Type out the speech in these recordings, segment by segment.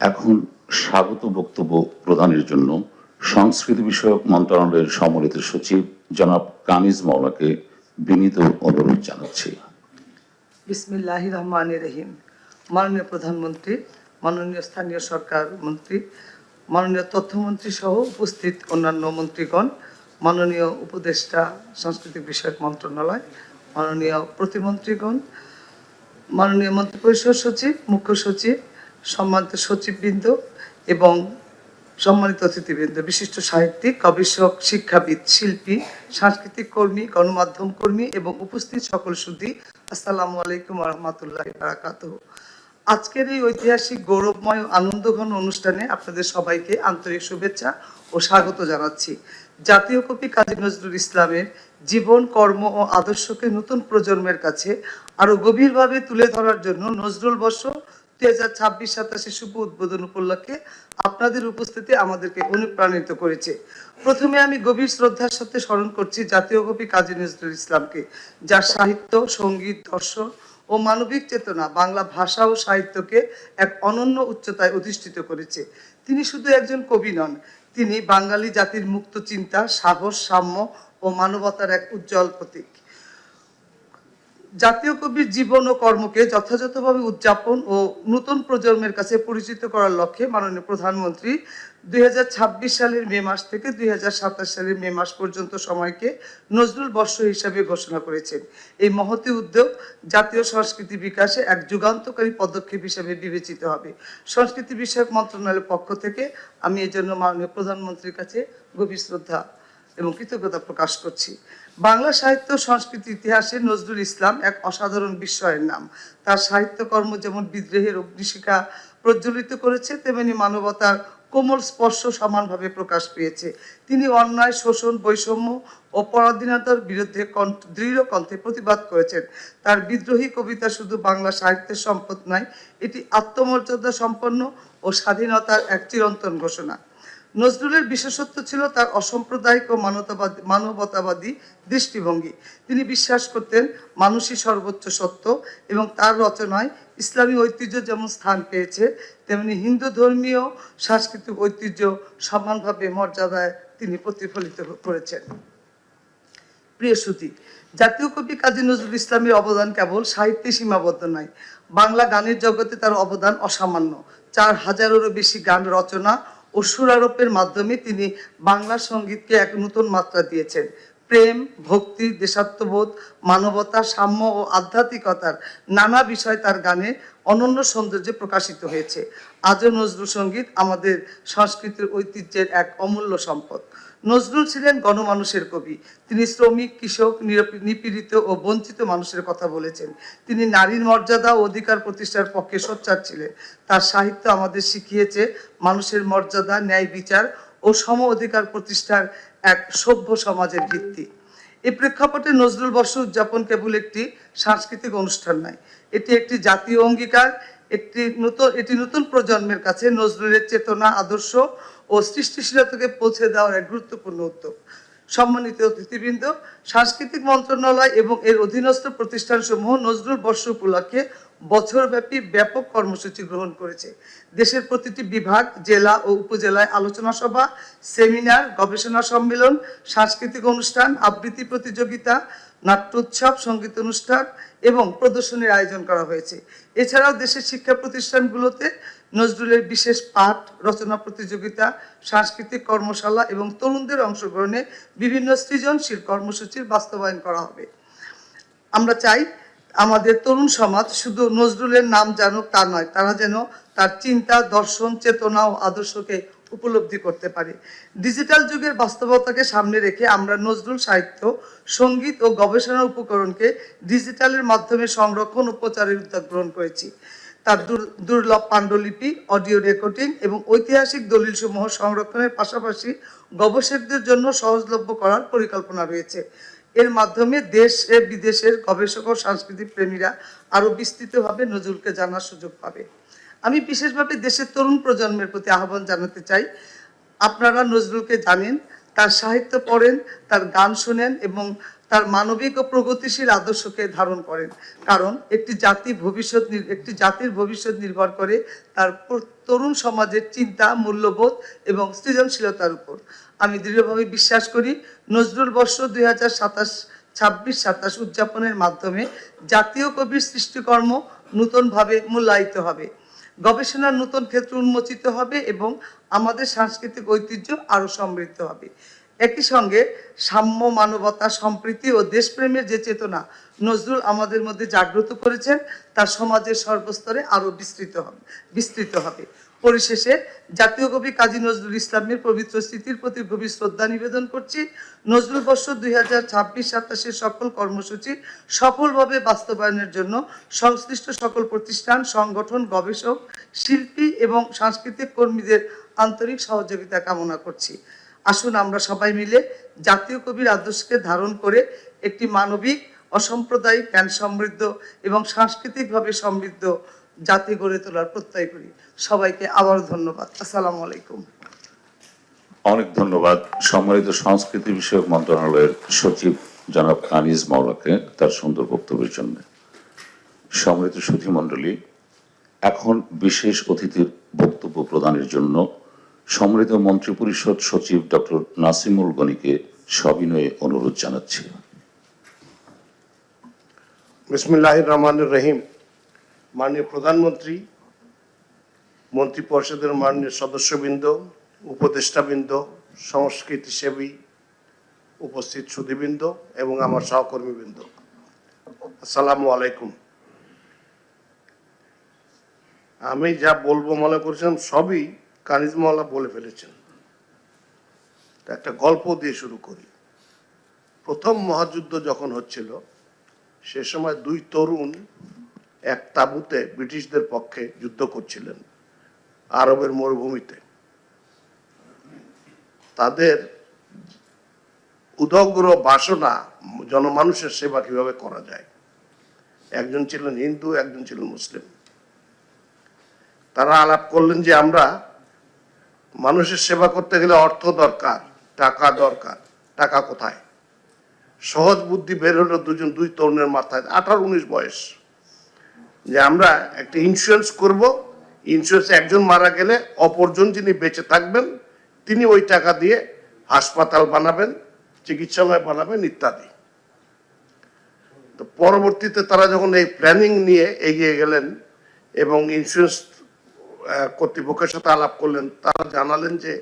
এখন স্বাগত বক্তব্য প্রদানের জন্য সংস্কৃতি বিষয়ক মন্ত্রণালয়ের সম্মানিত সচিব জনাব কানিজ মাওলাকে বিনীত অনুরোধ জানাচ্ছি। বিসমিল্লাহির রহমানির রহিম। মাননীয় প্রধানমন্ত্রী, মাননীয় স্থানীয় সরকার মন্ত্রী, মাননীয় তথ্যমন্ত্রী সহ উপস্থিত অন্যান্য মন্ত্রীগণ, মাননীয় উপদেষ্টা সাংস্কৃতিক বিষয়ক মন্ত্রণালয়, মাননীয় প্রতিমন্ত্রীগণ, মাননীয় মন্ত্রিপরিষদ সচিব, মুখ্য সচিব, সম্মানিত সচিববৃন্দ এবং সম্মানিত অতিথিবৃন্দ, বিশিষ্ট সাহিত্যিক, গবেষক, শিক্ষাবিদ, শিল্পী, সাংস্কৃতিক কর্মী, গণমাধ্যম কর্মী এবং উপস্থিত সকল সুধী, আসসালামু আলাইকুম ওয়া রাহমাতুল্লাহি ওয়া বারাকাতুহু। আজকের এই ঐতিহাসিক গৌরবময় আনন্দঘন অনুষ্ঠানে আপনাদের সবাইকে আন্তরিক শুভেচ্ছা ও স্বাগত জানাচ্ছি। জাতীয় কবি কাজী নজরুল ইসলামের জীবন, কর্ম ও আদর্শকে নতুন প্রজন্মের কাছে আরো গভীরভাবে তুলে ধরার জন্য নজরুল বর্ষ 2026-27 শুভ উদ্বোধন উপলক্ষে আপনাদের উপস্থিতি আমাদেরকে অনুপ্রাণিত করেছে। প্রথমে আমি গভীর শ্রদ্ধার সাথে স্মরণ করছি জাতীয় কবি কাজী নজরুল ইসলামকে, যার সাহিত্য, সঙ্গীত, দর্শন ও মানবিক চেতনা বাংলা ভাষা ও সাহিত্যকে এক অনন্য উচ্চতায় অধিষ্ঠিত করেছে। তিনি শুধু একজন কবি নন, তিনি বাঙালি জাতির মুক্ত চিন্তা, সাহস, সাম্য ও মানবতার এক উজ্জ্বল প্রতীক। জাতীয় কবির জীবন ও কর্মকে যথাযথভাবে উদযাপন ও নতুন প্রজন্মের কাছে পরিচিত করার লক্ষ্যে মাননীয় প্রধানমন্ত্রী 2026 সালের মে মাস থেকে 2027 সালের মে মাস পর্যন্ত সময়কে নজরুল বর্ষ হিসাবে ঘোষণা করেছেন। এই মহতী উদ্যোগ জাতীয় সংস্কৃতি বিকাশে এক যুগান্তকারী পদক্ষেপ হিসেবে বিবেচিত হবে। সংস্কৃতি বিষয়ক মন্ত্রণালয়ের পক্ষ থেকে আমি এই জন্য মাননীয় প্রধানমন্ত্রীর কাছে গভীর শ্রদ্ধা এবং কৃতজ্ঞতা প্রকাশ করছি। বাংলা সাহিত্য সংস্কৃতি ইতিহাসে নজরুল ইসলাম এক অসাধারণ বিস্ময়ের নাম। তার সাহিত্যকর্ম যেমন বিদ্রোহের অগ্নিশিখা প্রজ্বলিত করেছে, তেমনি মানবতার কোমল স্পর্শ সমানভাবে প্রকাশ পেয়েছে। তিনি অন্যায়, শোষণ, বৈষম্য ও পরাধীনতার বিরুদ্ধে দৃঢ় কণ্ঠে প্রতিবাদ করেছেন। তার বিদ্রোহী কবিতা শুধু বাংলা সাহিত্যের সম্পদ নয়, এটি আত্মমর্যাদা সম্পন্ন ও স্বাধীনতার এক চিরন্তন ঘোষণা। নজরুলের বিশেষত্ব ছিল তার অসাম্প্রদায়িক ও মানবতাবাদী দৃষ্টিভঙ্গি। তিনি বিশ্বাস করতেন মানুষই সর্বোচ্চ সত্য এবং তার রচনায় ইসলামী ঐতিহ্য যেমন স্থান পেয়েছে, তেমনি হিন্দু ধর্মীয় সাংস্কৃতিক ঐতিহ্য সমানভাবে মর্যাদায় তিনি প্রতিফলিত করেছেন। প্রিয় সুধী, জাতীয় কবি কাজী নজরুল ইসলামের অবদান কেবল সাহিত্যে সীমাবদ্ধ নয়, বাংলা গানের জগতে তার অবদান অসামান্য। 4000-এরও বেশি গান রচনা ও সুরারোপের মাধ্যমে তিনি বাংলা সঙ্গীতকে এক নতুন মাত্রা দিয়েছেন। প্রেম, ভক্তি, দেশাত্মবোধ, মানবতা, সাম্য ও আধ্যাত্মিকতার নানা বিষয় তার গানে অনন্য সৌন্দর্যে প্রকাশিত হয়েছে। আজও নজরুল সঙ্গীত আমাদের সংস্কৃতির ঐতিহ্যের এক অমূল্য সম্পদ। নজরুল ছিলেন গণমানুষের কবি। তিনি শ্রমিক, কৃষক, নিপীড়িত ও বঞ্চিত মানুষের কথা বলেছেন। তিনি নারীর মর্যাদা ও অধিকার প্রতিষ্ঠার পক্ষে সোচ্চার ছিলেন। তার সাহিত্য আমাদের শিখিয়েছে মানুষের মর্যাদা, ন্যায় বিচার ও সম অধিকার প্রতিষ্ঠার এক সভ্য সমাজের ভিত্তি। এই প্রেক্ষাপটে নজরুল বর্ষ উদযাপন কেবল একটি সাংস্কৃতিক অনুষ্ঠান নয়, এটি একটি জাতীয় অঙ্গীকার। এটি নতুন প্রজন্মের কাছে নজরুলের চেতনা, আদর্শ ও সৃষ্টিশীলতাকে পৌঁছে দেওয়ার এক গুরুত্বপূর্ণ উদ্যোগ। সম্মানিত অতিথিবৃন্দ, সাংস্কৃতিক মন্ত্রণালয় এবং এর অধীনস্থ প্রতিষ্ঠানসমূহ নজরুল বর্ষ উপলক্ষে বছরব্যাপী ব্যাপক কর্মসূচি গ্রহণ করেছে। দেশের প্রতিটি বিভাগ, জেলা ও উপজেলায় আলোচনা সভা, সেমিনার, গবেষণা সম্মেলন, সাংস্কৃতিক অনুষ্ঠান, আবৃত্তি প্রতিযোগিতা, নাট্যোৎসব, সঙ্গীত অনুষ্ঠান এবং প্রদর্শনীর আয়োজন করা হয়েছে। এছাড়াও দেশের শিক্ষা প্রতিষ্ঠানগুলোতে নজরুলের বিশেষ পাঠ, রচনা প্রতিযোগিতা, সাংস্কৃতিক কর্মশালা এবং তরুণদের অংশগ্রহণে বিভিন্ন সৃজনশীল কর্মসূচির বাস্তবায়ন করা হবে। আমরা চাই আমাদের তরুণ সমাজ শুধু নজরুলের নাম জানুক তা নয়, তারা যেন তার চিন্তা, দর্শন, চেতনা ও আদর্শকে উপলব্ধি করতে পারে। ডিজিটাল যুগের বাস্তবতাকে সামনে রেখে আমরা নজরুল সাহিত্য, সঙ্গীত ও গবেষণা উপকরণকে ডিজিটালের মাধ্যমে সংরক্ষণ ও প্রচারের উদ্যোগ গ্রহণ করেছি। তার দুর্লভ পাণ্ডুলিপি, অডিও রেকর্ডিং এবং ঐতিহাসিক দলিলসমূহ সংরক্ষণের পাশাপাশি গবেষকদের জন্য সহজলভ্য করার পরিকল্পনা রয়েছে। এর মাধ্যমে দেশ ও বিদেশের গবেষক ও সাংস্কৃতিক প্রেমীরা আরও বিস্তৃতভাবে নজরুলকে জানার সুযোগ পাবে। আমি বিশেষভাবে দেশের তরুণ প্রজন্মের প্রতি আহ্বান জানাতে চাই, আপনারা নজরুলকে জানেন, তার সাহিত্য পড়েন, তার গান শোনেন এবং তার মানবিক ও প্রগতিশীল আদর্শকে ধারণ করেন, কারণ একটি জাতির ভবিষ্যৎ নির্ভর করে তার তরুণ সমাজের চিন্তা, মূল্যবোধ এবং সৃজনশীলতার উপর। আমি দৃঢ়ভাবে বিশ্বাস করি নজরুল বর্ষ 2026-27 উদযাপনের মাধ্যমে জাতীয় কবির সৃষ্টিকর্ম নূতনভাবে মূল্যায়িত হবে, গবেষণার নতুন ক্ষেত্র উন্মোচিত হবে এবং আমাদের সাংস্কৃতিক ঐতিহ্য আরও সমৃদ্ধ হবে। একই সঙ্গে সাম্য, মানবতা, সম্প্রীতি ও দেশপ্রেমের যে চেতনা নজরুল আমাদের মধ্যে জাগ্রত করেছেন তা সমাজের সর্বস্তরে আরও বিস্তৃত হবে। পরিশেষে জাতীয় কবি কাজী নজরুল ইসলামের পবিত্র স্মৃতির প্রতি গভীর শ্রদ্ধা নিবেদন করছি। নজরুল বর্ষ 2026-27 সকল কর্মসূচি সফলভাবে বাস্তবায়নের জন্য সংশ্লিষ্ট সকল প্রতিষ্ঠান, সংগঠন, গবেষক, শিল্পী এবং সাংস্কৃতিক কর্মীদের আন্তরিক সহযোগিতা কামনা করছি। আসুন আমরা সবাই মিলে জাতীয় কবির আদর্শকে ধারণ করে একটি মানবিক, অসাম্প্রদায়িক, জ্ঞান সমৃদ্ধ এবং সাংস্কৃতিকভাবে সমৃদ্ধ জাতি গড়ে তোলার প্রত্যয় করি। সবাইকে আবারও ধন্যবাদ। আসসালামু আলাইকুম। অনেক ধন্যবাদ সম্মানিত সংস্কৃতি বিষয়ক মন্ত্রণালয়ের সচিব জনাব কানিজ মাওলাকে তার সুন্দর বক্তব্যের জন্য। সম্মানিত সুধীমণ্ডলী, এখন বিশেষ অতিথির বক্তব্য প্রদানের জন্য সম্মানিত মন্ত্রিপরিষদ সচিব ডক্টর নাসিমুল গনিকে সবিনয়ে অনুরোধ জানাচ্ছি। বিসমিল্লাহির রহমানির রহিম। মাননীয় প্রধানমন্ত্রী, মন্ত্রিপরিষদের মাননীয় সদস্যবৃন্দ, উপদেষ্টাবৃন্দ, সংস্কৃতিসেবী, উপস্থিত সুধীবৃন্দ এবং আমার সহকর্মীবৃন্দ, আসসালামু আলাইকুম। আমি যা বলবো মনে করছিলাম সবই কানিজ মাওলা বলে ফেলেছেন। একটা গল্প দিয়ে শুরু করি। প্রথম মহাযুদ্ধ যখন হচ্ছিল সে সময় দুই তরুণ এক তাঁবুতে ব্রিটিশদের পক্ষে যুদ্ধ করছিলেন আরবের মরুভূমিতে। তাদের উদগ্র বাসনা জনমানুষের সেবা কিভাবে করা যায়। একজন ছিলেন হিন্দু, একজন ছিলেন মুসলিম। তারা আলাপ করলেন যে আমরা মানুষের সেবা করতে গেলে অর্থ দরকার, টাকা দরকার। টাকা কোথায়? সহজ বুদ্ধি বের হলো দুই তরুণের মাথায়, 18-19 বয়স, যে আমরা একটা ইন্স্যুরেন্স করব। ইন্স্যুরেন্সে একজন মারা গেলে অপরজন যিনি বেঁচে থাকবেন তিনি ওই টাকা দিয়ে হাসপাতাল বানাবেন, চিকিৎসালয় বানাবেন ইত্যাদি। তো পরবর্তীতে তারা যখন এই প্ল্যানিং নিয়ে এগিয়ে গেলেন এবং ইন্স্যুরেন্স কর্তৃপক্ষের সাথে আলাপ করলেন, তারা জানালেন যে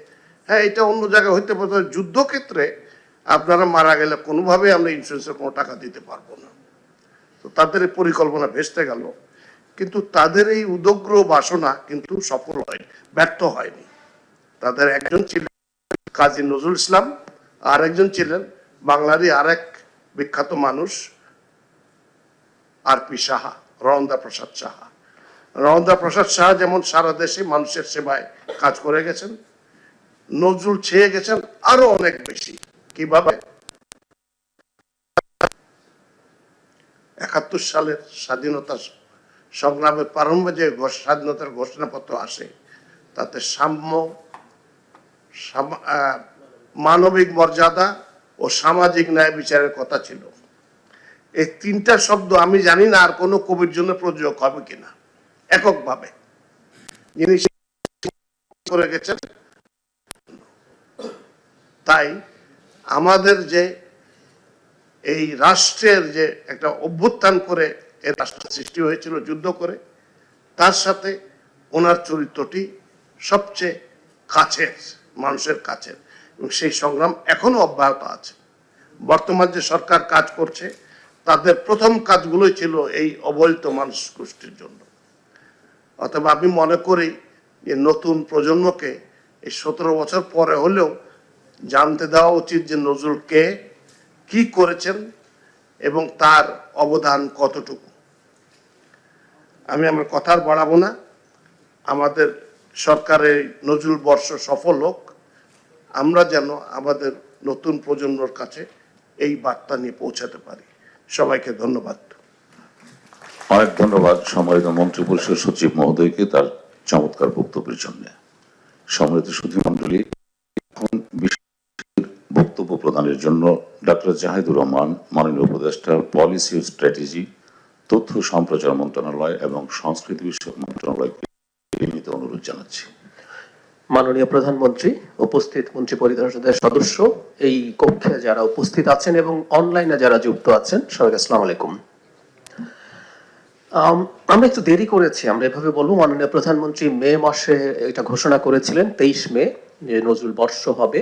হ্যাঁ, এটা অন্য জায়গায় হইতে পারে, যুদ্ধক্ষেত্রে আপনারা মারা গেলে কোনোভাবে আমরা ইন্স্যুরেন্সের কোনো টাকা দিতে পারবো না। তো তাদের এই পরিকল্পনা ভেস্তে গেল, কিন্তু তাদের এই উদগ্র বাসনা কিন্তু সফল হয়নি, ব্যর্থ হয়নি। তাদের একজন ছিলেন কাজী নজরুল ইসলাম, আর একজন ছিলেন বাংলারই আরেক বিখ্যাত মানুষ আর.পি. সাহা, রণদা প্রসাদ সাহা। রণদা প্রসাদ সাহা যেমন সারা দেশে মানুষের সেবায় কাজ করে গেছেন, নজরুল ছেয়ে গেছেন আরো অনেক বেশি। কিভাবে? 71 সালের স্বাধীনতা সংগ্রামের প্রারম্ভে যে স্বাধীনতার ঘোষণাপত্র আসে তাতে সাম্য, মানবিক মর্যাদা ও সামাজিক ন্যায় বিচারের কথা ছিল। এই তিনটা শব্দ আমি জানি না আর কোনো কবির জন্য প্রযোজক হবে কিনা এককভাবে, যিনি করে গেছেন। তাই আমাদের যে এই রাষ্ট্রের যে একটা অভ্যুত্থান করে এই রাষ্ট্র সৃষ্টি হয়েছিল যুদ্ধ করে, তার সাথে ওনার চরিত্রটি সবচেয়ে কাছের, মানুষের কাছের, এবং সেই সংগ্রাম এখনো অব্যাহত আছে। বর্তমান যে সরকার কাজ করছে তাদের প্রথম কাজগুলোই ছিল এই অবহেলিত মানুষ গোষ্ঠীর জন্য। অথবা আমি মনে করি যে নতুন প্রজন্মকে এই 17 বছর পরে হলেও জানতে দেওয়া উচিত যে নজরুল কে, কি করেছেন এবং তার অবদান কতটুকু। আমি আমার কথা আর বাড়াবো না। আমাদের সরকারের নজরুল বর্ষ সফল হোক, আমরা যেন আমাদের নতুন প্রজন্মের কাছে এই বার্তা নিয়ে পৌঁছাতে পারি। সবাইকে ধন্যবাদ। অনেক ধন্যবাদ সম্মানিত মন্ত্রিপরিষদ সচিব মহোদয়কে তার চমৎকার বক্তব্যের জন্য। সম্মানিত সুধীমণ্ডলী, এখন বক্তব্য প্রদানের জন্য ডক্টর জাহিদুর রহমান, মাননীয় উপদেষ্টা, পলিসি ও স্ট্র্যাটেজি, তথ্য সম্প্রচার মন্ত্রণালয় এবং সংস্কৃতি বিষয়ক মন্ত্রণালয়কে বিনীত অনুরোধ জানাচ্ছি। মাননীয় প্রধানমন্ত্রী, উপস্থিত মন্ত্রী পরিষদের সদস্য, এই কক্ষে যারা উপস্থিত আছেন এবং অনলাইনে যারা যুক্ত আছেন, সবাইকে আসসালামু আলাইকুম। আমরা একটু দেরি করেছি, আমরা এভাবে বলবো। মাননীয় প্রধানমন্ত্রী মে মাসে এটা ঘোষণা করেছিলেন, 23 মে, যে নজরুল বর্ষ হবে।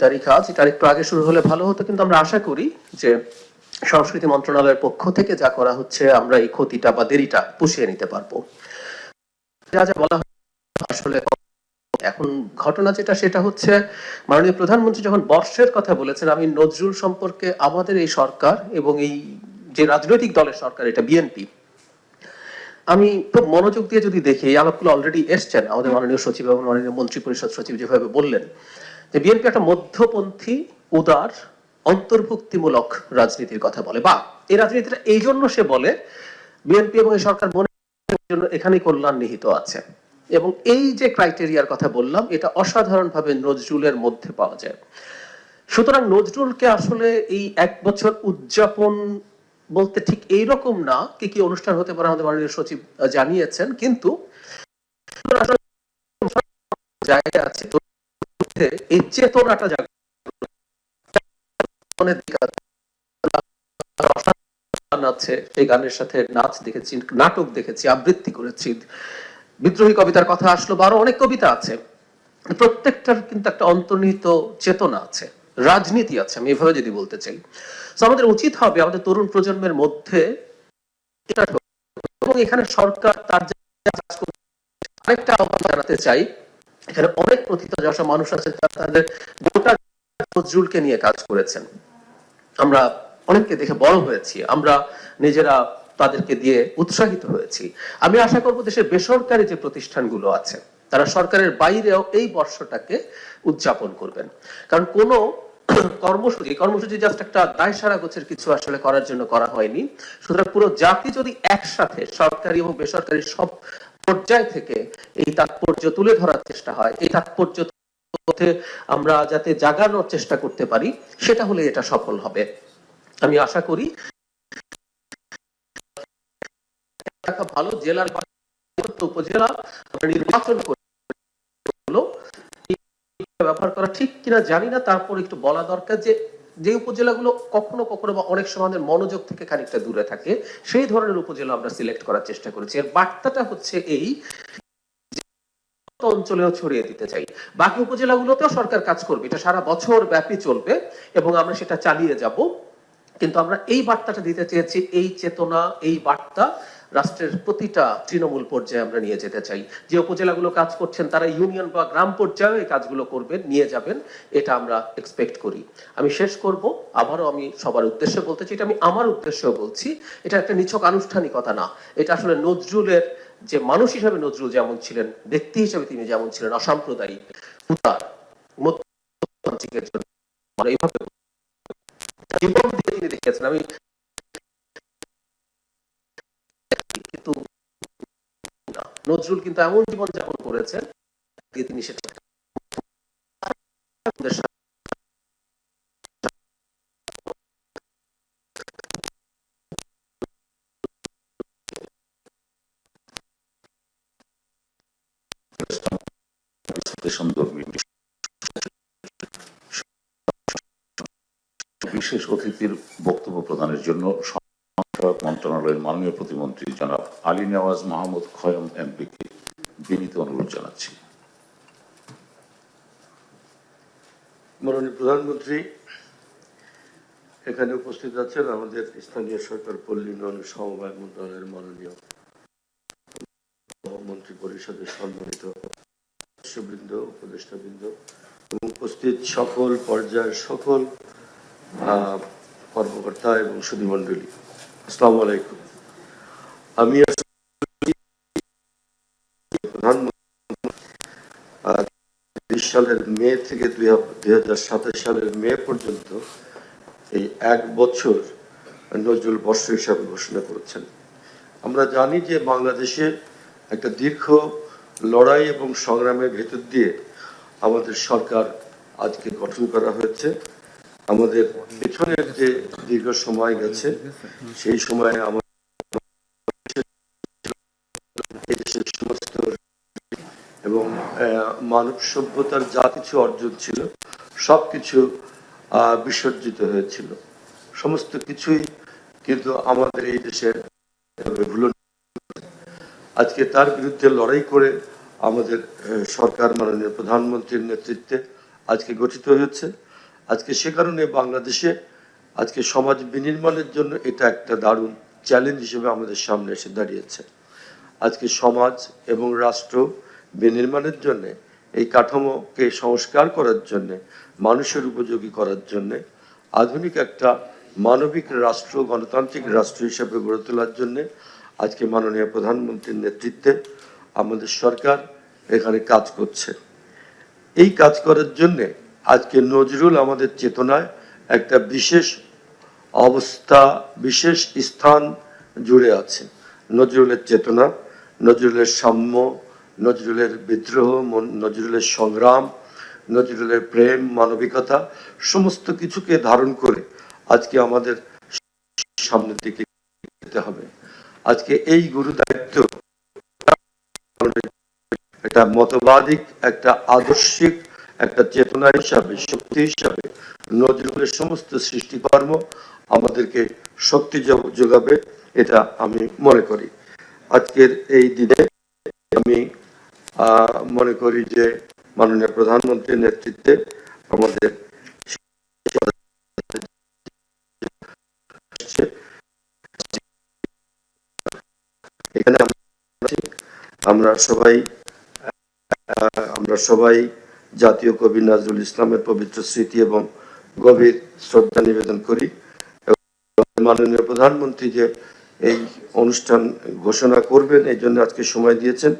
তারিখ আজ, এটা একটু আগে শুরু হলে ভালো হতো, কিন্তু আমরা আশা করি যে সংস্কৃতি মন্ত্রণালয়ের পক্ষ থেকে যা করা হচ্ছে আমরা এই ক্ষতিটা বা দেরিটা পুষিয়ে নিতে পারবো। যা যা বলা আসলে এখন ঘটনা যেটা, সেটা হচ্ছে মাননীয় প্রধানমন্ত্রী যখন বর্ষের কথা বলেছেন, আমি নজরুল সম্পর্কে আমাদের এই সরকার এবং এই যে রাজনৈতিক দলের সরকার, এটা বিএনপি, আমি খুব মনোযোগ দিয়ে যদি দেখি, এই আলাপগুলো অলরেডি এসছেন আমাদের মাননীয় সচিব এবং মাননীয় মন্ত্রী পরিষদ সচিব যেভাবে বললেন যে বিএনপি একটা মধ্যপন্থী, উদার, অন্তর্ভুক্তিমূলক রাজনীতির কথা বলে, বা এই রাজনীতিটা এই জন্য সে বলে বিএনপি এবং এই সরকার মনে জন্য এখানে কল্যাণ নিহিত আছে। এবং এই যে ক্রাইটেরিয়ার কথা বললাম, এটা অসাধারণভাবে নজরুলের মধ্যে পাওয়া যায়। সুতরাং নজরুলকে আসলে এই 1 বছর উদযাপন বলতে ঠিক এইরকম না, কি কি অনুষ্ঠান হতে পারে আমাদের মাননীয় সচিব জানিয়েছেন, কিন্তু জায়গা আছে এই চেতনাটা আছে। সেই গানের সাথে নাচ দেখেছি, নাটক দেখেছি, আবৃত্তি করেছি, বিদ্রোহী কবিতার কথা আসলো, আরো অনেক কবিতা আছে। প্রত্যেকটার কিন্তু একটা অন্তর্নিহিত চেতনা আছে, রাজনীতি আছে, আমি এভাবে যদি বলতে চাই। তো আমাদের উচিত হবে আমাদের তরুণ প্রজন্মের মধ্যে এটা, এবং এখানে সরকার তার আরেকটা আহ্বান জানাতে চাই। এখানে অনেক প্রথিতযশা মানুষ আছে যারা তাদের গোটা নজরুলকে নিয়ে কাজ করেছেন। আমরা অনেককে দেখে বড় হয়েছি, আমরা নিজেরা তাদেরকে দিয়ে উৎসাহিত হয়েছি। আমি আশা করব দেশের বেসরকারি যে প্রতিষ্ঠানগুলো আছে তারা সরকারের বাইরেও এই বর্ষটাকে উদযাপন করবেন। কারণ কোনো কর্মসূচি জাস্ট একটা দায় সারা গোছের কিছু আসলে করার জন্য করা হয়নি। সুতরাং পুরো জাতি যদি একসাথে সরকারি এবং বেসরকারি সব পর্যায় থেকে এই তাৎপর্য তুলে ধরার চেষ্টা হয়, এই তাৎপর্য আমরা যাতে জাগানোর চেষ্টা করতে পারি, সেটা হলে এটা সফল হবে। আমি আশা করি ভালো জেলার উপজেলা নির্বাচন করলো ব্যবহার করা ঠিক কিনা জানি না, তারপর একটু বলা দরকার যে উপজেলাগুলো কখনো কখনো বা অনেক সময় আমাদের মনোযোগ থেকে খানিকটা দূরে থাকে, সেই ধরনের উপজেলা আমরা সিলেক্ট করার চেষ্টা করেছি। এর বার্তাটা হচ্ছে এই অঞ্চলেও ছড়িয়ে দিতে চাই। বাকি উপজেলাগুলোতেও সরকার কাজ করবে, এটা সারা বছর ব্যাপী চলবে এবং আমরা সেটা চালিয়ে যাব। কিন্তু আমরা এই বার্তাটা দিতে চেয়েছি, এই চেতনা, এই বার্তা রাষ্ট্রের প্রতিটা তৃণমূল পর্যায়ে আমরা নিয়ে যেতে চাই। যে উপজেলাগুলো কাজ করছেন তারা ইউনিয়ন বা গ্রাম পর্যায়ে এই কাজগুলো করবেন, নিয়ে যাবেন, এটা আমরা এক্সপেক্ট করি। আমি শেষ করব, আবারও আমি সবার উদ্দেশ্যে বলতে চাই, এটা আমি আমার উদ্দেশ্যেও বলছি, এটা একটা নিছক আনুষ্ঠানিকতা না, এটা আসলে নজরুলের যে মানুষ হিসাবে নজরুল যেমন ছিলেন, ব্যক্তি হিসাবে তিনি যেমন ছিলেন, অসাম্প্রদায়িক, উদার, মধ্যপন্থীদের জন্য এইভাবে জীবন দিয়ে তিনি দেখিয়েছেন। আমি কিন্তু নজরুল কিন্তু এমন জীবন যাপন করেছেন তিনি সেটা বিশেষ অতিথির বক্তব্য প্রদানের জন্য মন্ত্রণালয়ের মাননীয় প্রতিমন্ত্রী জনাব আলী নেওয়াজ মাহমুদ খয়ম এমপিকে বিনীত অনুরোধ জানাচ্ছি। মাননীয় প্রধানমন্ত্রী, এখানে উপস্থিত আছেন আমাদের স্থানীয় সরকার পল্লী উন্নয়ন সমবায় মন্ত্রণালয়ের মাননীয় মন্ত্রী পরিষদের সম্মানিত সদস্যবৃন্দ, উপদেষ্টাবৃন্দ এবং উপস্থিত সকল পর্যায়ের সকল কর্মকর্তা এবং সুধীমণ্ডলী, আসসালামু আলাইকুম। আমি প্রধানমন্ত্রী সালের মে থেকে 2027 সালের মে পর্যন্ত এই 1 বছর নজরুল বর্ষ হিসাবে ঘোষণা করেছেন। আমরা জানি যে বাংলাদেশে একটা দীর্ঘ লড়াই এবং সংগ্রামের ভেতর দিয়ে আমাদের সরকার আজকে গঠন করা হয়েছে। আমাদের পেছনের যে দীর্ঘ সময় গেছে, সেই সময়ে আমাদের দেশের সমস্ত এবং মানব সভ্যতার যা কিছু অর্জন ছিল সবকিছু বিসর্জিত হয়েছিল। সমস্ত কিছুই কিন্তু আমাদের এই দেশের ভুল। আজকে তার বিরুদ্ধে লড়াই করে আমাদের সরকার মাননীয় প্রধানমন্ত্রীর নেতৃত্বে আজকে গঠিত হয়েছে। আজকে সে কারণে বাংলাদেশে আজকে সমাজ বিনির্মাণের জন্য এটা একটা দারুণ চ্যালেঞ্জ হিসেবে আমাদের সামনে এসে দাঁড়িয়েছে। আজকে সমাজ এবং রাষ্ট্র বিনির্মাণের জন্য এই কাঠামোকে সংস্কার করার জন্য, মানুষের উপযোগী করার জন্য, আধুনিক একটা মানবিক রাষ্ট্র, গণতান্ত্রিক রাষ্ট্র হিসেবে গড়ে তোলার জন্য আজকে মাননীয় প্রধানমন্ত্রীর নেতৃত্বে আমাদের সরকার এখানে কাজ করছে। এই কাজ করার জন্য আজকে নজরুল আমাদের চেতনায় একটা বিশেষ অবস্থা, বিশেষ স্থান জুড়ে আছে। নজরুলের চেতনা, নজরুলের সাম্য, নজরুলের বিদ্রোহ, নজরুলের সংগ্রাম, নজরুলের প্রেম, মানবিকতা সমস্ত কিছুকে ধারণ করে আজকে আমাদের সামনের দিকে যেতে হবে। আজকে এই গুরু দায়িত্ব একটা মতবাদিক, একটা আদর্শিক, একটা চেতনা হিসাবে, শক্তি হিসাবে নজরুলের সমস্ত সৃষ্টিকর্ম আমাদেরকে শক্তি যোগাবে, এটা আমি মনে করি। আজকের এই দিনে আমি মনে করি যে মাননীয় প্রধানমন্ত্রীর নেতৃত্বে আমাদের এখানে আমরা সবাই জাতীয় কবি নজরুল ইসলামের পবিত্র স্মৃতি এবং গভীর শ্রদ্ধা নিবেদন করি। মাননীয় প্রধানমন্ত্রী যে এই অনুষ্ঠান ঘোষণা করবেন, এই জন্য আজকে সময় দিয়েছেন,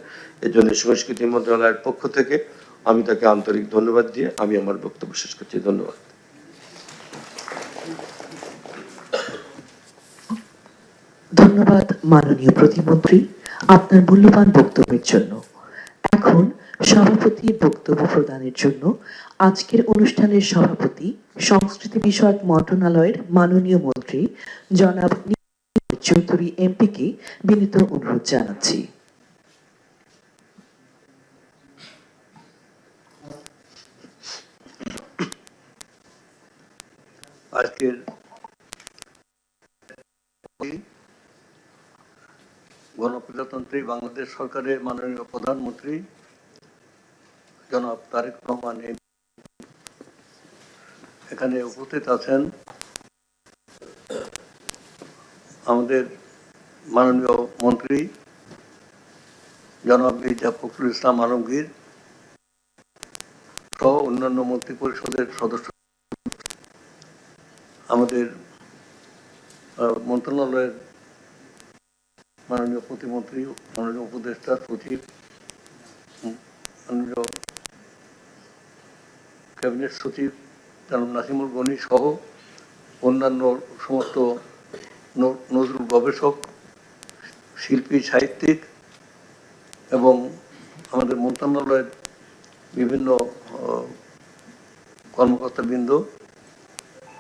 এই জন্য সংস্কৃতি মন্ত্রণালয়ের পক্ষ থেকে আমি তাকে আন্তরিক ধন্যবাদ দিয়ে আমি আমার বক্তব্য শেষ করছি। ধন্যবাদ। ধন্যবাদ মাননীয় প্রতিমন্ত্রী আপনার মূল্যবান বক্তব্যের জন্য। এখন সভাপতির বক্তব্য প্রদানের জন্য আজকের অনুষ্ঠানের সভাপতি সংস্কৃতি বিষয়ক মন্ত্রণালয়ের মাননীয় মন্ত্রী জনাব চৌধুরী এমপিকে বিনীত অনুরোধ জানাচ্ছি। আজকের গণপ্রজাতন্ত্রী বাংলাদেশ সরকারের মাননীয় প্রধানমন্ত্রী জনাব তারেক রহমান এখানে উপস্থিত আছেন। আমাদের মাননীয় মন্ত্রী জনাব মির্জা ফখরুল ইসলাম আলমগীর সহ অন্যান্য মন্ত্রী পরিষদের সদস্য, আমাদের মন্ত্রণালয়ের মাননীয় প্রতিমন্ত্রী, মাননীয় উপদেষ্টা, সচিব, মাননীয় ক্যাবিনেট সচিব জনাব নাসিমুল গনি সহ অন্যান্য সমস্ত নজরুল গবেষক, শিল্পী, সাহিত্যিক এবং আমাদের মন্ত্রণালয়ের বিভিন্ন কর্মকর্তাবৃন্দ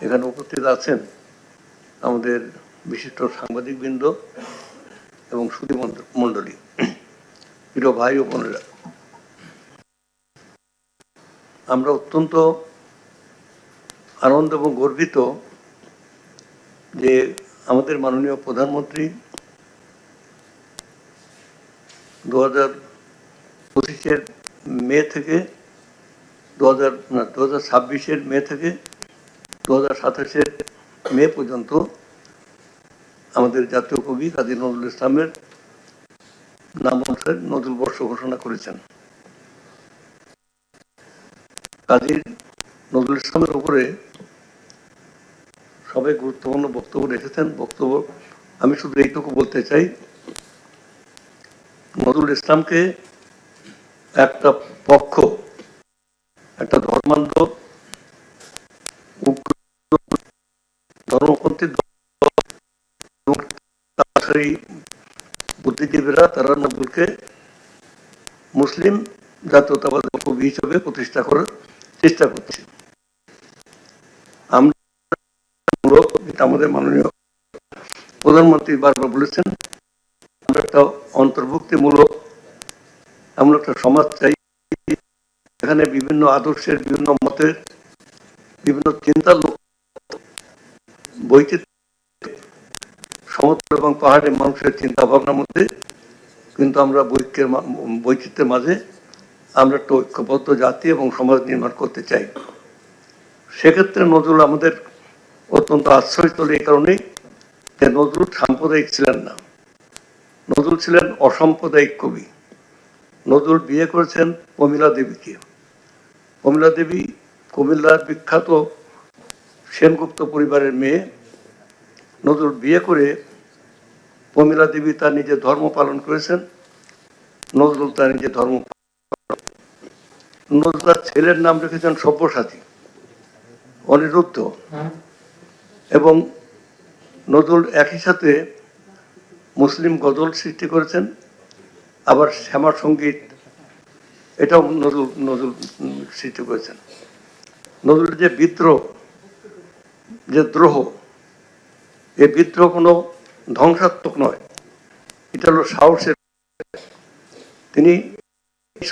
এখানে উপস্থিত আছেন, আমাদের বিশিষ্ট সাংবাদিকবৃন্দ এবং সুধী মণ্ডলী, প্রিয় ভাই ও বোনেরা, আমরা অত্যন্ত আনন্দ এবং গর্বিত যে আমাদের মাননীয় প্রধানমন্ত্রী 2025-এর মে থেকে 2026-এর মে থেকে 2027-এর মে পর্যন্ত আমাদের জাতীয় কবি কাজী নজরুল ইসলামের নাম অনুসারে নজরুল বর্ষ ঘোষণা করেছেন। কাজী নজরুল ইসলামের উপরে সবাই গুরুত্বপূর্ণ বক্তব্য রেখেছেন। বক্তব্য আমি শুধু এইটুকু বলতে চাই, নজরুল ইসলামকে একটা পক্ষ, একটা ধর্মান্ধ ধর্মপন্থী বুদ্ধিজীবীরা তারা নজরুলকে মুসলিম জাতীয়তাবাদী কবি হিসেবে প্রতিষ্ঠা করার চেষ্টা করছি। আমরা আমাদের মাননীয় প্রধানমন্ত্রী বারবার বলেছেন, আমরা একটা অন্তর্ভুক্তিমূলক এমন একটা সমাজ চাই এখানে বিভিন্ন আদর্শের, বিভিন্ন মতের, বিভিন্ন চিন্তার লোক, বৈচিত্র্য, সমতল এবং পাহাড়ি মানুষের চিন্তা ভাবনার মধ্যে কিন্তু আমরা বৈচিত্র্যের মাঝে আমরা একটা ঐক্যবদ্ধ জাতি এবং সমাজ নির্মাণ করতে চাই। সেক্ষেত্রে নজরুল আমাদের অত্যন্ত আশ্রয়স্থল এই কারণেই যে নজরুল সাম্প্রদায়িক ছিলেন না, নজরুল ছিলেন অসাম্প্রদায়িক কবি। নজরুল বিয়ে করেছেন প্রমীলা দেবীকে। প্রমীলা দেবী কুমিল্লার বিখ্যাত সেনগুপ্ত পরিবারের মেয়ে। নজরুল বিয়ে করে প্রমীলা দেবী তার নিজের ধর্ম পালন করেছেন, নজরুল তার নিজের ধর্ম। নজরুল তার ছেলের নাম রেখেছেন সব্যসাচী, অনিরুদ্ধ। এবং নজরুল একই সাথে মুসলিম গজল সৃষ্টি করেছেন, আবার শ্যামা সঙ্গীত এটাও নজরুল সৃষ্টি করেছেন। নজরুলের যে বিদ্রোহ, যে দ্রোহ, এই বিদ্রোহ কোনো ধ্বংসাত্মক নয়, এটা হলো সাহসের। তিনি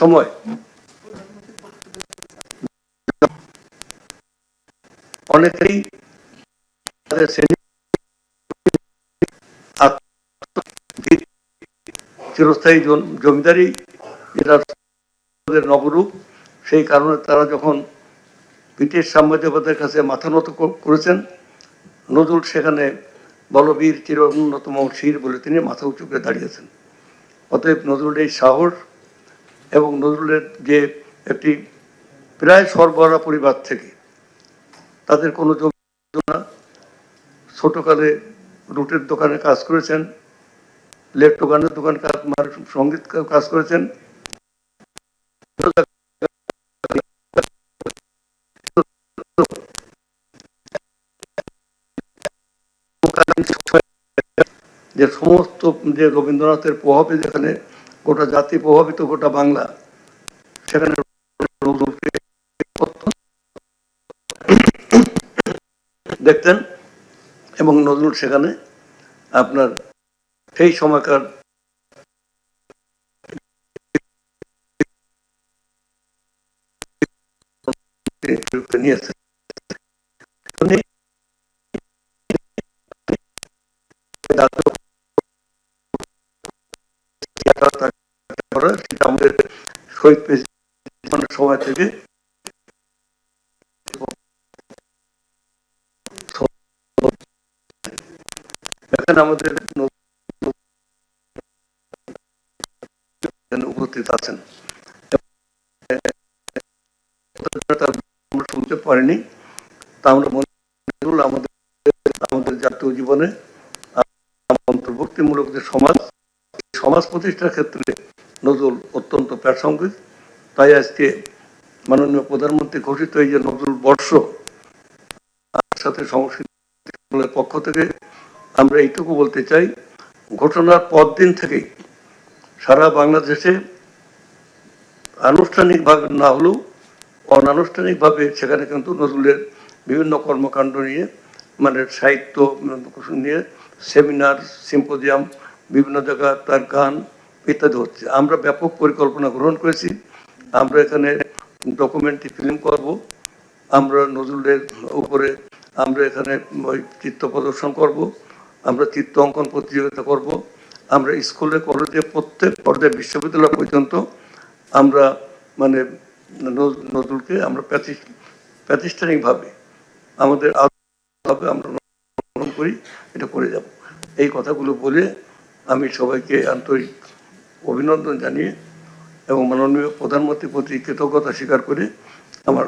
সময় অনেকেই চিরস্থায়ী জমিদারি এটা নবরূপ। সেই কারণে তারা যখন ব্রিটিশ সাম্রাজ্যবাদের কাছে মাথা নত করেছেন, নজরুল সেখানে বলবীর চির উন্নতম শির বলে তিনি মাথা উঁচু করে দাঁড়িয়েছেন। অতএব নজরুলের এই সাহস এবং নজরুলের যে একটি প্রায় সর্বহারা পরিবার থেকে তাদের কোনো যোগ্যতা, ছোটকালে রুটের দোকানে কাজ করেছেন, লেট্টো গানের দোকান সঙ্গীত কাজ করেছেন। যে সমস্ত যে রবীন্দ্রনাথের প্রভাবে যেখানে গোটা জাতি প্রভাবিত, গোটা বাংলা, সেখানে নজরুলকে দেখতেন এবং নজরুল সেখানে আপনার সেই সময়কার নিয়েছেন। সেটা আমাদের শহীদ প্রেসিডেন্ট সময় থেকে এখানে আমাদের উপস্থিত আছেন। আমরা শুনতে পারিনি, তা আমরা মনে করি আমাদের জাতীয় জীবনে অন্তর্ভুক্তিমূলক যে সমাজ প্রতিষ্ঠার ক্ষেত্রে নজরুল অত্যন্ত প্রাসঙ্গিক। তাই আজকে মাননীয় প্রধানমন্ত্রী ঘোষিত এই যে নজরুল বর্ষ, সাথে সংস্কৃতির পক্ষ থেকে আমরা এইটুকু বলতে চাই, ঘোষণার পরদিন থেকেই সারা বাংলাদেশে আনুষ্ঠানিকভাবে না হলেও অনানুষ্ঠানিকভাবে সেখানে কিন্তু নজরুলের বিভিন্ন কর্মকাণ্ড নিয়ে, মানে সাহিত্য নিয়ে সেমিনার, সিম্পোজিয়াম, বিভিন্ন জায়গায় তার গান ইত্যাদি হচ্ছে। আমরা ব্যাপক পরিকল্পনা গ্রহণ করেছি। আমরা এখানে ডকুমেন্টারি ফিল্ম করব, আমরা নজরুলের উপরে আমরা এখানে চিত্র প্রদর্শন করব, আমরা চিত্র অঙ্কন প্রতিযোগিতা করব, আমরা স্কুলে কলেজে প্রত্যেক পর্যায়ে বিশ্ববিদ্যালয় পর্যন্ত আমরা মানে নজরুলকে আমরা প্রাতিষ্ঠানিকভাবে আমাদের আমরা গ্রহণ করি, এটা করে যাব। এই কথাগুলো বলে আমি সবাইকে আন্তরিক অভিনন্দন জানিয়ে এবং মাননীয় প্রধানমন্ত্রীর প্রতি কৃতজ্ঞতা স্বীকার করে আমার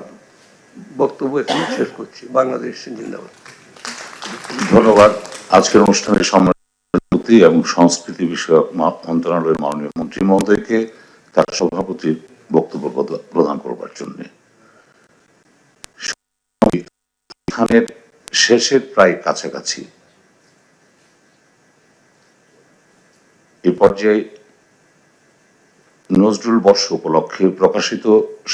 বক্তব্য এখানে শেষ করছি। বাংলাদেশ জিন্দাবাদ। ধন্যবাদ। আজকের অনুষ্ঠানে সম্মানিত এবং সংস্কৃতি বিষয়ক মন্ত্রণালয়ের মাননীয় মন্ত্রী মহোদয়কে তার সভাপতির বক্তব্য প্রদান করবার জন্য। এখানের শেষের প্রায় কাছাকাছি এই পর্যায়ে নজরুল বর্ষ উপলক্ষে প্রকাশিত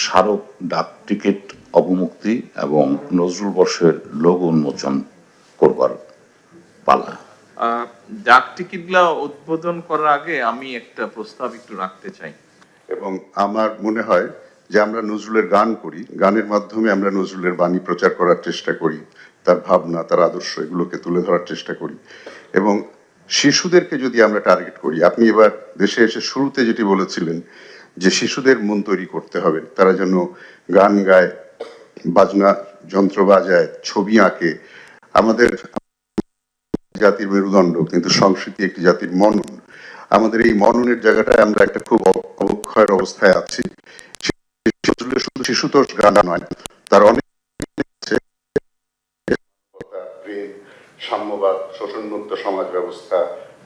স্মারক ডাক টিকিট অবমুক্তি এবং নজরুল বর্ষের লোগো উন্মোচন করবার পালা। ডাক টিকিটগুলা উদ্বোধন করার আগে আমি একটা প্রস্তাব একটু রাখতে চাই। এবং আমার মনে হয় যে আমরা নজরুলের গান করি, গানের মাধ্যমে আমরা নজরুলের বাণী প্রচার করার চেষ্টা করি, তার ভাবনা, তার আদর্শ এগুলোকে তুলে ধরার চেষ্টা করি। এবং শিশুদেরকে যদি আমরা টার্গেট করি, আপনি এবার দেশে এসে শুরুতে যেটি বলেছিলেন যে শিশুদের মন তৈরি করতে হবে, তারা যেন গান গায়, বাজনা যন্ত্র বাজায়, ছবি আঁকে। আমাদের জাতির মেরুদণ্ড, কিন্তু সংস্কৃতি একটি জাতির মনন। আমাদের এই মননের জায়গাটায় আমরা একটা খুব অবক্ষয়ের অবস্থায় আছি। শুধু শিশুতোষ গান নয়, তার অনেক প্রেম, সাম্যবাদ, শোষণমুক্ত সমাজ ব্যবস্থা,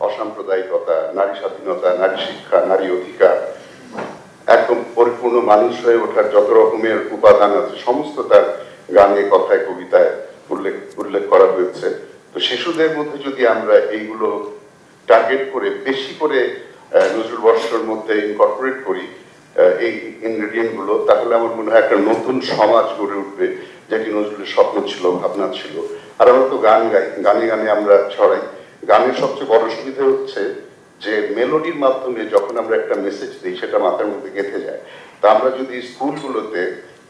অসাম্প্রদায়িকতা, নারী স্বাধীনতা, নারী শিক্ষা, নারী অধিকার, একদম পরিপূর্ণ মানুষ হয়ে ওঠার যত রকমের উপাদান আছে সমস্ত তার গানে, কথায়, কবিতায় উল্লেখ করা হয়েছে। তো শিশুদের মধ্যে যদি আমরা এইগুলো টার্গেট করে বেশি করে নজরুল বর্ষের মধ্যে ইনকর্পোরেট করি এই ইনগ্রেডিয়েন্ট গুলো, তাহলে আমার মনে হয় একটা নতুন সমাজ গড়ে উঠবে, যেটি নজরুলের স্বপ্ন ছিল, ভাবনা ছিল। আর আমরা তো গান গাই, গানে গানে আমরা ছড়াই। গানের সবচেয়ে বড় সুবিধা হচ্ছে যে মেলোডির মাধ্যমে যখন আমরা একটা মেসেজ দিই সেটা মাথার মধ্যে গেঁথে যায়। তা আমরা যদি স্কুলগুলোতে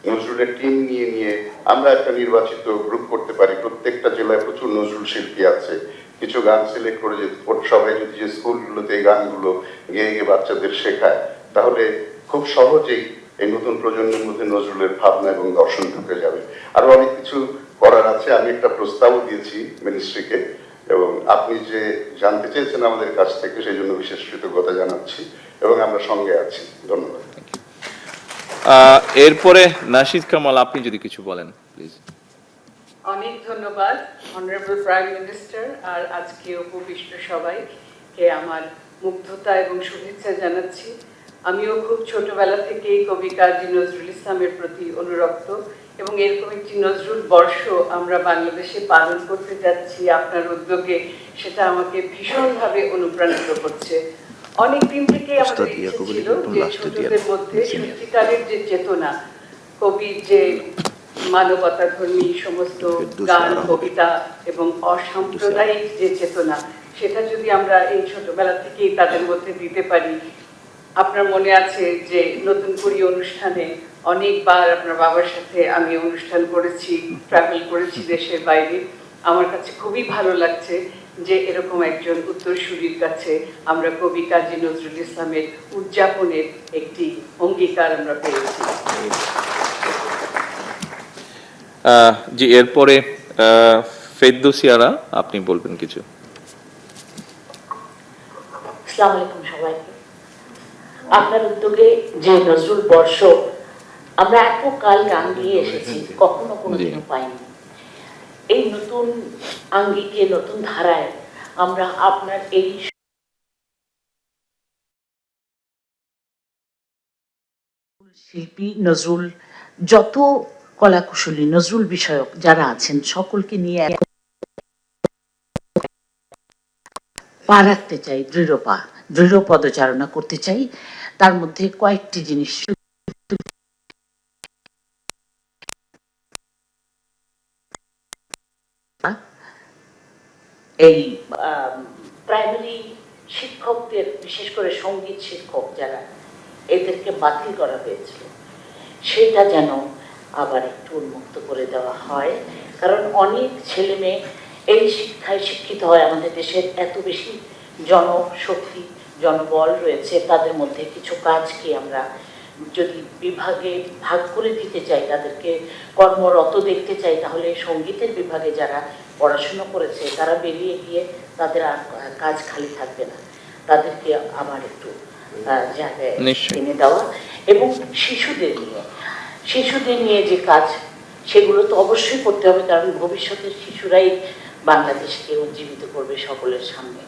নজরুলের টিম নিয়ে আমরা একটা নির্বাচিত গ্রুপ করতে পারি, প্রত্যেকটা জেলায় প্রচুর নজরুল শিল্পী আছে, কিছু গান সিলেক্ট করে যে সবাই যদি যে স্কুলগুলোতে এই গানগুলো গেয়ে বাচ্চাদের শেখায়, তাহলে খুব সহজেই এই নতুন প্রজন্মের মধ্যে নজরুলের ভাবনা এবং দর্শন ঢুকে যাবে। আরো অনেক কিছু করার আছে। আমি একটা প্রস্তাবও দিয়েছি মিনিস্ট্রিকে, এবং আপনি যে জানতে চেয়েছেন আমাদের কাছ থেকে সেই জন্য বিশেষ কৃতজ্ঞতা জানাচ্ছি, এবং আমরা সঙ্গে আছি। ধন্যবাদ। এরপরে নাশিদ কামাল, আপনি যদি কিছু বলেন প্লিজ। অনেক ধন্যবাদ অনারেবল প্রাইম মিনিস্টার আর আজকে উপবিষ্ট সবাইকে আমার মুগ্ধতা এবং শুভেচ্ছা জানাচ্ছি। আমিও খুব ছোটবেলা থেকেই কবি কাজী নজরুল ইসলামের প্রতি অনুরক্ত, এবং এরকম একটি নজরুল বর্ষ আমরা বাংলাদেশে পালন করতে যাচ্ছি আপনার উদ্যোগে, সেটা আমাকে ভীষণভাবে অনুপ্রাণিত করছে। অনেকদিন থেকে আমাদের ইচ্ছে ছিল যে ছোটদের মধ্যে সত্যিকারের যে চেতনা, কবির যে মানবতাধর্মী সমস্ত গান, কবিতা এবং অসাম্প্রদায়িক যে চেতনা, সেটা যদি আমরা এই ছোটবেলা থেকেই তাদের মধ্যে দিতে পারি। আপনার মনে আছে যে নতুন করি অনুষ্ঠানে অনেকবার আপনার বাবার সাথে আমি অনুষ্ঠান করেছি, ট্রাভেল করেছি দেশের বাইরে। আমার কাছে খুবই ভালো লাগছে যে এরকম একজন উত্তরসূরির কাছে আমরা কবি কাজী নজরুল ইসলামের উদযাপনের একটি অঙ্গীকার আমরা পেয়েছি। জি, এরপরে ফেরদৌসিয়ারা, আপনি বলবেন কিছু। আসসালামু আলাইকুম সবাইকে। আপনার উদ্যোগে যে নজরুল বর্ষ আমরা এত কাল গান দিয়ে এসেছি, কখনো কোনোদিনও পাইনি। এই নতুন আঙ্গিকে, নতুন ধারায় আমরা আপনার এই শিল্পী নজরুল, যত কলাকুশলী নজরুল বিষয়ক যারা আছেন সকলকে নিয়ে পা রাখতে চাই, দৃঢ় পদচারণা করতে চাই। তার মধ্যে কয়েকটি জিনিস এই প্রাইমারি শিক্ষকদের, বিশেষ করে সঙ্গীত শিক্ষক যারা, এদেরকে বাতিল করা হয়েছিল, সেটা যেন আবার একটু উন্মুক্ত করে দেওয়া হয়। কারণ অনেক ছেলে মেয়ে এই শিক্ষায় শিক্ষিত হয়। আমাদের দেশের এত বেশি জনশক্তি, জনবল রয়েছে, তাদের মধ্যে কিছু কাজকে আমরা যদি বিভাগে ভাগ করে দিতে চাই, তাদেরকে কর্মরত দেখতে চাই, তাহলে সঙ্গীতের বিভাগে যারা পড়াশুনো করেছে তারা বেরিয়ে গিয়ে তাদের আর কাজ খালি থাকবে না, তাদেরকে আবার একটু জায়গায় এনে দেওয়া। এবং শিশুদের নিয়ে যে কাজ, সেগুলো তো অবশ্যই করতে হবে, কারণ ভবিষ্যতের শিশুরাই বাংলাদেশকে উজ্জীবিত করবে সকলের সামনে।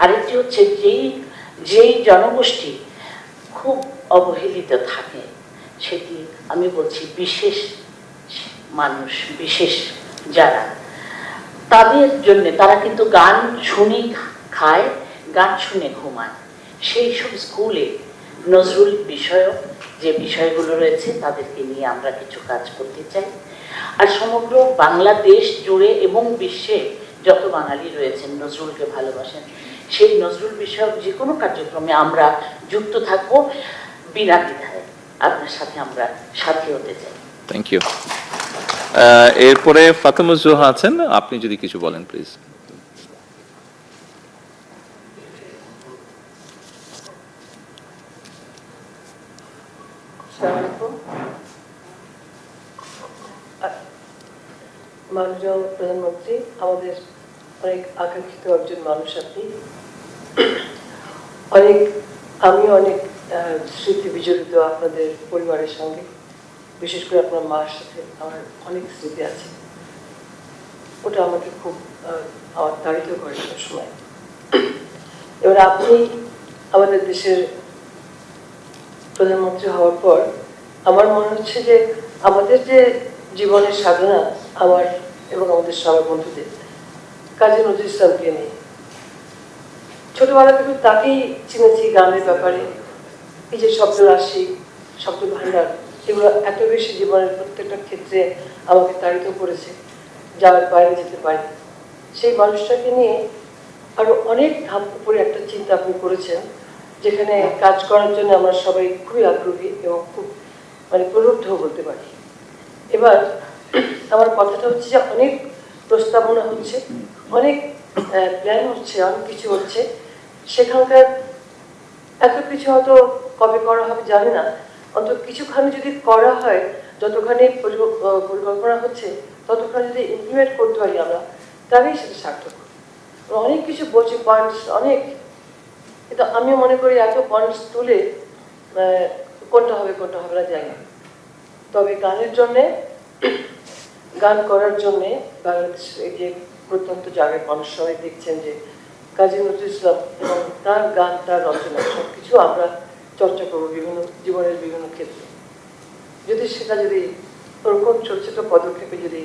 আরেকটি হচ্ছে যেই জনগোষ্ঠী খুব অবহেলিত থাকে, সেটি আমি বলছি বিশেষ মানুষ, বিশেষ যারা, তাদের জন্য, তারা কিন্তু গান শুনে খায়, গান শুনে ঘুমায়। সেই সব স্কুলে নজরুল বিষয়ক যে বিষয়গুলো রয়েছে তাদেরকে নিয়ে আমরা কিছু কাজ করতে চাই। আর সমগ্র বাংলাদেশ জুড়ে এবং বিশ্বে যত বাঙালি রয়েছেন নজরুলকে ভালোবাসেন, সেই নজরুল বিষয়ক যে কোনো কার্যক্রমে আমরা যুক্ত থাকব বিনা দ্বিধায়। আপনার সাথে আমরা সাথী হতে চাই। Thank you. এরপরে ফাতেমা জোহা আছেন, আপনি যদি কিছু বলেন প্লিজ। মাননীয় প্রধানমন্ত্রী, আমাদের অনেক আকাঙ্ক্ষিত একজন মানুষ আপনি। আমি অনেক স্মৃতি বিজড়িত আপনাদের পরিবারের সঙ্গে, বিশেষ করে আপনার মার সাথে আমার অনেক স্মৃতি আছে। ওটা আমাকে খুব আমার তাড়িত করে সব সময়। এবার আপনি আমাদের দেশের প্রধানমন্ত্রী হওয়ার পর আমার মনে হচ্ছে যে আমাদের যে জীবনের সাধনা, আমার এবং আমাদের সবার বন্ধুদের, কাজী নজরুল ইসলামকে নিয়ে ছোটবেলা থেকে তাকেই চিনেছি গানের ব্যাপারে। এই যে শব্দ রাশি, শব্দ ভাণ্ডার, এগুলো এত বেশি জীবনের প্রত্যেকটা ক্ষেত্রে আমাকে তাড়িত করেছে, যার বাইরে যেতে পারি। সেই মানুষটাকে নিয়ে আরো অনেক ধাপ উপরে একটা চিন্তা আপনি করেছেন, যেখানে কাজ করার জন্য আমরা সবাই খুবই আগ্রহী এবং খুব প্রলুব্ধ বলতে পারি। এবার আমার কথাটা হচ্ছে যে অনেক প্রস্তাবনা হচ্ছে, অনেক প্ল্যান হচ্ছে, অনেক কিছু হচ্ছে। সেখানকার এত কিছু হয়তো কবে করা হবে জানি না, অন্তত কিছুখানি যদি করা হয়, যতখানি পরিকল্পনা হচ্ছে ততখানি যদি ইমপ্লিমেন্ট করতে পারি আমরা, তাহলেই সেটা সার্থক। অনেক কিছু বলছি, পয়েন্টস অনেক, কিন্তু আমি মনে করি এত পয়েন্টস তুলে কোনটা হবে না জানি না। তবে গানের জন্যে, গান করার জন্যে বাংলাদেশ এই যে প্রত্যন্ত জায়গায় মানুষ সবাই দেখছেন যে কাজী নজরুল ইসলাম এবং তার গান, তার রচনা সবকিছু আমরা চর্চা করবো বিভিন্ন জীবনের বিভিন্ন ক্ষেত্রে। যদি সেটা যদি ওরকম ছোট ছোট পদক্ষেপে যদি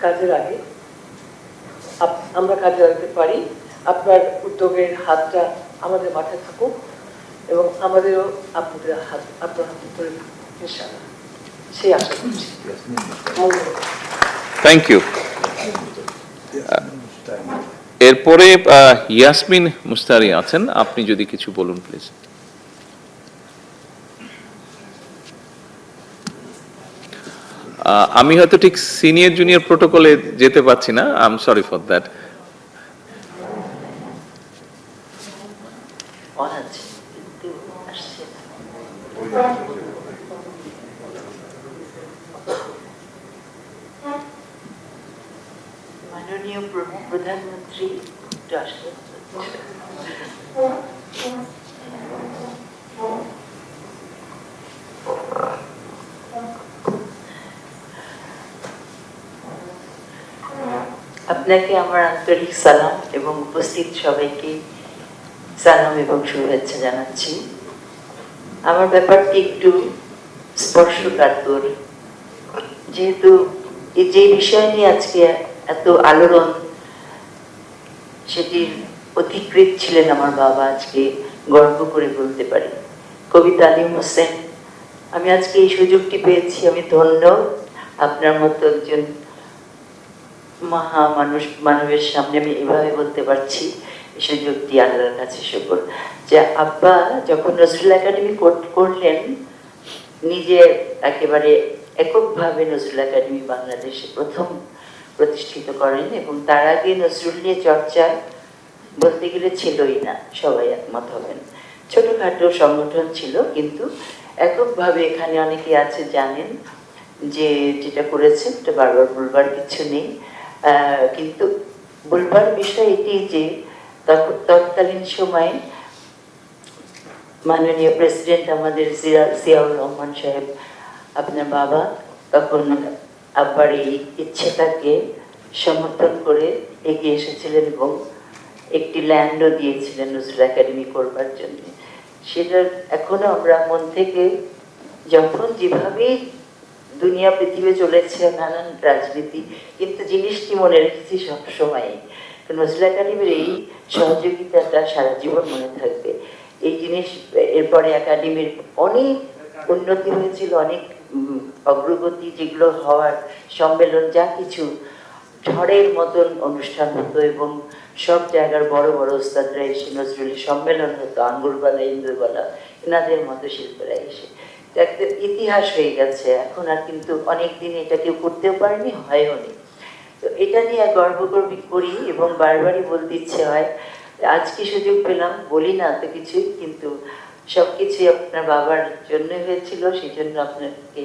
কাজে লাগে, আমরা কাজে লাগাতে পারি, আপনার উদ্যোগের হাতটা আমাদের মাথায় থাকুক এবং আমাদেরও আপনার হাত ধরে ইনশাআল্লাহ, সেই আশা করছি। Thank you. এরপরে ইয়াসমিন মুস্তারি আছেন, আপনি যদি কিছু বলুন প্লিজ। আমি হয়তো ঠিক সিনিয়র জুনিয়র প্রোটোকলে যেতে পারছি না, I am sorry for that. মাননীয় প্রধানমন্ত্রী, আপনাকে আমার আন্তরিক সালাম এবং উপস্থিত সবাইকে সালাম এবং শুভেচ্ছা জানাচ্ছি। আমার ব্যাপারটি একটু স্পর্শকাতর, যেহেতু যে বিষয় নিয়ে আজকে এত আলোড়ন, সেটির অধিকৃত ছিলেন আমার বাবা, আজকে গর্ব করে বলতে পারি, কবি তালিম হোসেন। আমি আজকে এই সুযোগটি পেয়েছি, আমি ধন্য। আপনার মতো একজন মানবের সামনে আমি এভাবে বলতে পারছি, এই সুযোগটি আল্লাহর কাছে শুকর। যে আব্বা যখন নজরুল একাডেমি করলেন, নিজে একেবারে এককভাবে নজরুল একাডেমি বাংলাদেশে প্রথম প্রতিষ্ঠিত করেন, এবং তার আগে নজরুল নিয়ে চর্চা বলতে গেলে ছিলই না, সবাই একমত হবেন। ছোটখাটো সংগঠন ছিল, কিন্তু এককভাবে এখানে অনেকে আছে জানেন যে যেটা করেছেন এটা বারবার বলবার কিছু নেই। কিন্তু বলবার বিষয় এটি যে তৎকালীন সময়ে মাননীয় প্রেসিডেন্ট আমাদের জিয়াউর রহমান সাহেব, আপনার বাবা, তখন আব্বার এই ইচ্ছেটাকে সমর্থন করে এগিয়ে এসেছিলেন এবং একটি ল্যান্ডও দিয়েছিলেন নজরুল একাডেমি করবার জন্য। সেটা এখনো আমরা মন থেকে, যখন যেভাবে দুনিয়া পৃথিবী চলেছে, নানান রাজনীতি, কিন্তু জিনিসটি মনে রেখেছি সবসময়, নজরুল একাডেমির এই সহযোগিতাটা সারা জীবন মনে থাকবে। এই জিনিস এরপরে একাডেমির অনেক উন্নতি হয়েছিল, অনেক অগ্রগতি, যেগুলো হওয়ার সম্মেলন যা কিছু ঝড়ের মতন অনুষ্ঠান হতো এবং সব জায়গার বড় বড় ওস্তাদরা এসে নজরুলের সম্মেলন হতো, আঙ্গুরবালা, ইন্দুরবালা, এনাদের মতো শিল্পীরা এসে একটা ইতিহাস হয়ে গেছে। এখন আর কিন্তু অনেক দিন এটা কেউ করতেও পারেনি, হয়ও নি। তো এটা নিয়ে গর্ব করি এবং বারবারই বলতে ইচ্ছে হয়। আজকে সুযোগ পেলাম, বলি না তো কিছুই, কিন্তু সবকিছুই আপনার বাবার জন্য হয়েছিল, সেই জন্য আপনাকে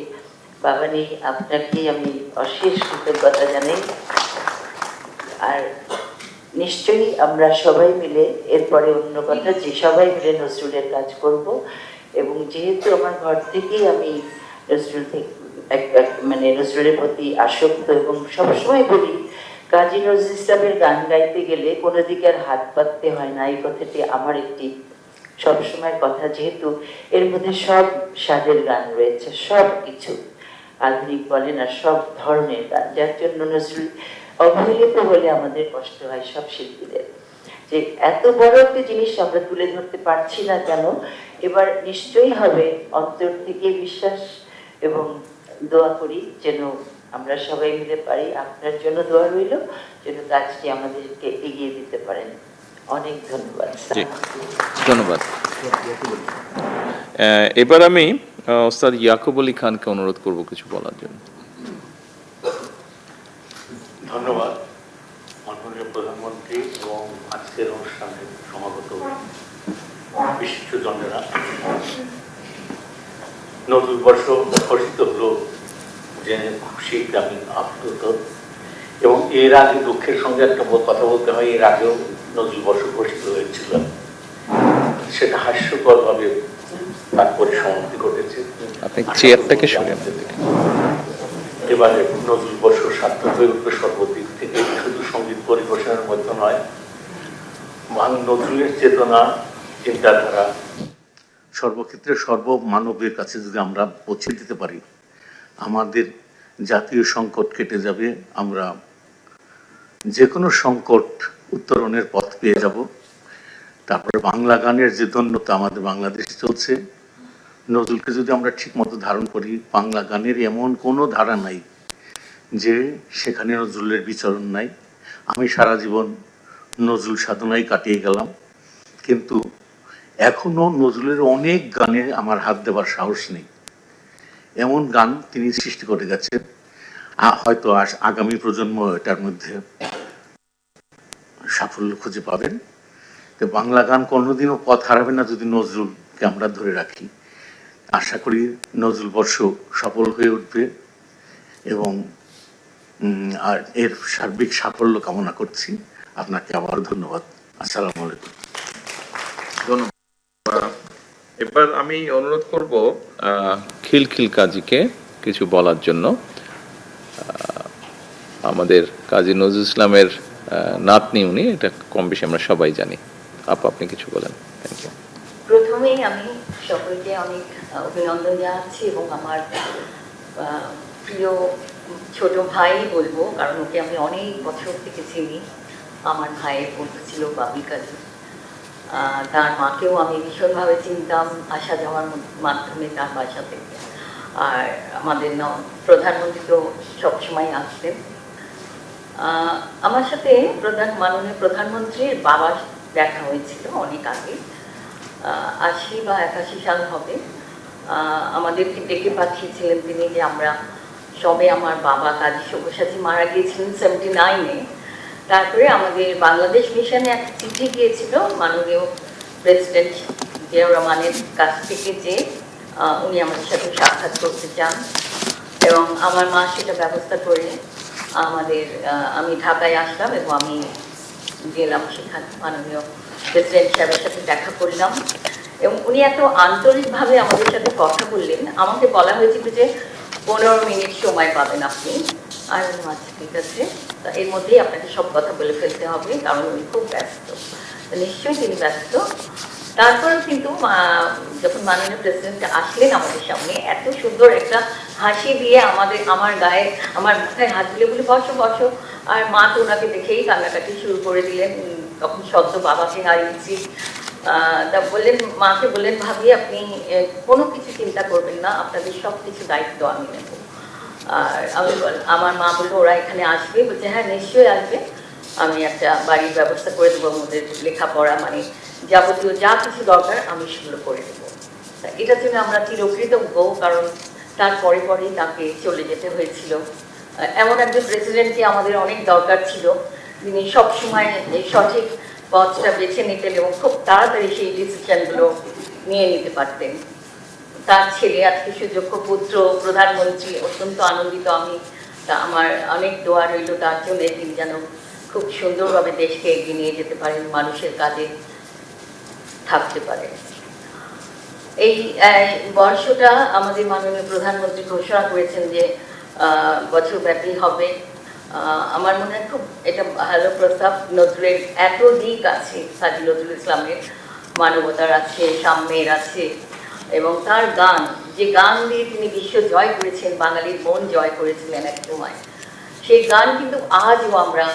আপনাকেই আমি অশেষ কৃতজ্ঞতা জানাই। আর নিশ্চয়ই আমরা সবাই মিলে এরপরে অন্য কথা যে সবাই মিলে নজরুলের কাজ করব, এবং যেহেতু আমার ঘর থেকেই আমি নজরুলের প্রতি আসক্ত এবং সবসময় বলি কাজী নজরুল ইসলামের গান গাইতে গেলে কোনো দিকে আর হাত পাততে হয় না, এই কথাটি আমার একটি সবসময় কথা। যেহেতু এর মধ্যে সব স্বাদের গান রয়েছে, সব কিছু আধুনিক বলেন আর সব ধরনের গান, যার জন্য নজরুল অবহেলিত বলে আমাদের কষ্ট হয় সব শিল্পীদের, যে এত বড় একটা জিনিস আমরা তুলে ধরতে পারছি না কেন। এবার নিশ্চয়ই হবে, অন্তর থেকে বিশ্বাস এবং দোয়া করি যেন আমরা সবাই মিলে পারি। আপনার জন্য দোয়া রইল যেন কাজটি আমাদেরকে এগিয়ে দিতে পারেন। অনেক ধন্যবাদ। ধন্যবাদ। এবার আমি ওস্তাদ ইয়াকুব আলী খানকে অনুরোধ করব কিছু বলার জন্য। ধন্যবাদ মাননীয় প্রধানমন্ত্রী এবং আজকের অনুষ্ঠানে সমাগত বিশিষ্টজনেরা। নতুন বর্ষ ঘোষিত হলো জেনে খুশি, আমি আপ্লুত, এবং এর আগে দুঃখের সঙ্গে একটা কথা বলতে হয়, এর আগেও নতুন বর্ষ ঘোষিত হয়েছিল, সেটা হাস্যকরভাবে তারপরে সমাপ্তি ঘটেছে। আপনি চেয়ারটাকে সরিয়ে নেন। এবারে নজরুল বর্ষ সার্থক হয়ে উঠবে সর্বদিক থেকে, শুধু সঙ্গীত পরিবেশনের মধ্যে নয়, নজরুলের চেতনা, চিন্তাধারা সর্বক্ষেত্রে সর্বমানবের কাছে যদি আমরা পৌঁছে দিতে পারি, আমাদের জাতীয় সংকট কেটে যাবে, আমরা যে কোনো সংকট উত্তরণের পথ পেয়ে যাব। তারপরে বাংলা গানের যে ধন্যতা আমাদের বাংলাদেশে চলছে, নজরুলকে যদি আমরা ঠিক মতো ধারণ করি, বাংলা গানের এমন কোনো ধারা নাই যে সেখানে নজরুলের বিচরণ নাই। আমি সারা জীবন নজরুল সাধনায় কাটিয়ে গেলাম, কিন্তু এখনো নজরুলের অনেক গানে আমার হাত দেওয়ার সাহস নেই। এমন গান তিনি সৃষ্টি করে গেছেন, হয়তো আগামী প্রজন্ম এটার মধ্যে সাফল্য খুঁজে পাবেন। তো বাংলা গান কোনোদিনও পথ হারাবে না যদি নজরুলকে আমরা ধরে রাখি। আশা করি নজরুল বর্ষ সফল হয়ে উঠবে এবং আর এর সার্বিক সাফল্য কামনা করছি। আপনাকে আবার ধন্যবাদ। আসসালামু আলাইকুম। ধন্যবাদ। এবার আমি অনুরোধ করব খিলখিল কাজীকে কিছু বলার জন্য। আমাদের কাজী নজরুল ইসলামের নাতনি উনি, এটা কম বেশি আমরা সবাই জানি। আপনি কিছু বলেন। Thank you. প্রথমেই আমি সকলকে অনেক অভিনন্দন জানাচ্ছি এবং আমার প্রিয় ছোট ভাই বলবো, কারণ ওকে আমি অনেক বছর থেকে চিনি। আমার ভাইয়ের বন্ধু ছিল বাবি কাজী, তার মাকেও আমি ভীষণভাবে চিনতাম আসা যাওয়ার মাধ্যমে তার বাসা থেকে। আর আমাদের প্রধানমন্ত্রী তো সবসময় আসতেন। আমার সাথে মাননীয় প্রধানমন্ত্রীর বাবা দেখা হয়েছিল অনেক আগে, 80 বা 81 সাল হবে। আমাদেরকে ডেকে পাঠিয়েছিলেন তিনি যে আমরা সবে, আমার বাবা কাজী সব্যসাচী মারা গিয়েছিলেন 79-এ। তারপরে আমাদের বাংলাদেশ মিশনে একটা চিঠি গিয়েছিল মাননীয় প্রেসিডেন্ট জিয়াউর রহমানের কাছ থেকে, যে উনি আমাদের সাথে সাক্ষাৎ করতে চান, এবং আমার মা সেটা ব্যবস্থা করে আমি ঢাকায় আসলাম এবং আমি গেলাম সেখানে, মাননীয় প্রেসিডেন্ট সাহেবের সাথে দেখা করলাম এবং উনি এত আন্তরিকভাবে আমাদের সাথে কথা বললেন। আমাকে বলা হয়েছিল যে 15 মিনিট সময় পাবেন আপনি। আর আচ্ছা ঠিক আছে, এর মধ্যেই আপনাকে সব কথা বলে ফেলতে হবে, কারণ উনি খুব ব্যস্ত। নিশ্চয়ই তিনি ব্যস্ত। তারপরেও কিন্তু যখন মাননীয় প্রেসিডেন্ট আসলেন আমাদের সামনে, এত সুন্দর একটা হাসি দিয়ে আমার মাথায় হাত দিলে বলে বসো বসো। আর মা তো ওনাকে দেখেই কান্নাকাটি শুরু করে দিলেন। তখন সদ্য বাবাকে হারিয়েছি, তা বললেন, মাকে বললেন, ভাবি আপনি কোনো কিছু চিন্তা করবেন না, আপনাদের সব কিছু দায়িত্ব আমি নেব। আর আমার মা বললো ওরা এখানে আসবে, বলছে হ্যাঁ নিশ্চয়ই আসবে, আমি একটা বাড়ির ব্যবস্থা করে দেবো, ওদের লেখাপড়া মানে যাবতীয় যা কিছু দরকার আমি সেগুলো করে দেবো। এটার জন্য আমরা চিরকৃতজ্ঞ, কারণ তার পরে পরেই তাকে চলে যেতে হয়েছিল। এমন একজন প্রেসিডেন্টকে আমাদের অনেক দরকার ছিল, যিনি সবসময় সঠিক পথটা বেছে নিতেন এবং খুব তাড়াতাড়ি সেই ডিসিশনগুলো নিয়ে নিতে পারতেন। তার ছেলে আজকে সুযোগ্য পুত্র প্রধানমন্ত্রী, অত্যন্ত আনন্দিত আমি। তা আমার অনেক দোয়া রইল তার জন্য, তিনি যেন খুব সুন্দরভাবে দেশকে এগিয়ে নিয়ে যেতে পারেন, মানুষের কাজে থাকতে পারেন। এই বর্ষটা আমাদের মাননীয় প্রধানমন্ত্রী ঘোষণা করেছেন যে বছরব্যাপী হবে। আমার মনে হয় খুব এটা ভালো প্রস্তাব। নজরুলের এত দিক আছে, কাজী নজরুল ইসলামের মানবতার আছে, সাম্যের আছে, এবং তার গান, যে গান দিয়ে তিনি বিশ্ব জয় করেছেন, বাঙালির মন জয় করেছিলেন এক সময়, সেই গান কিন্তু আজও আমরা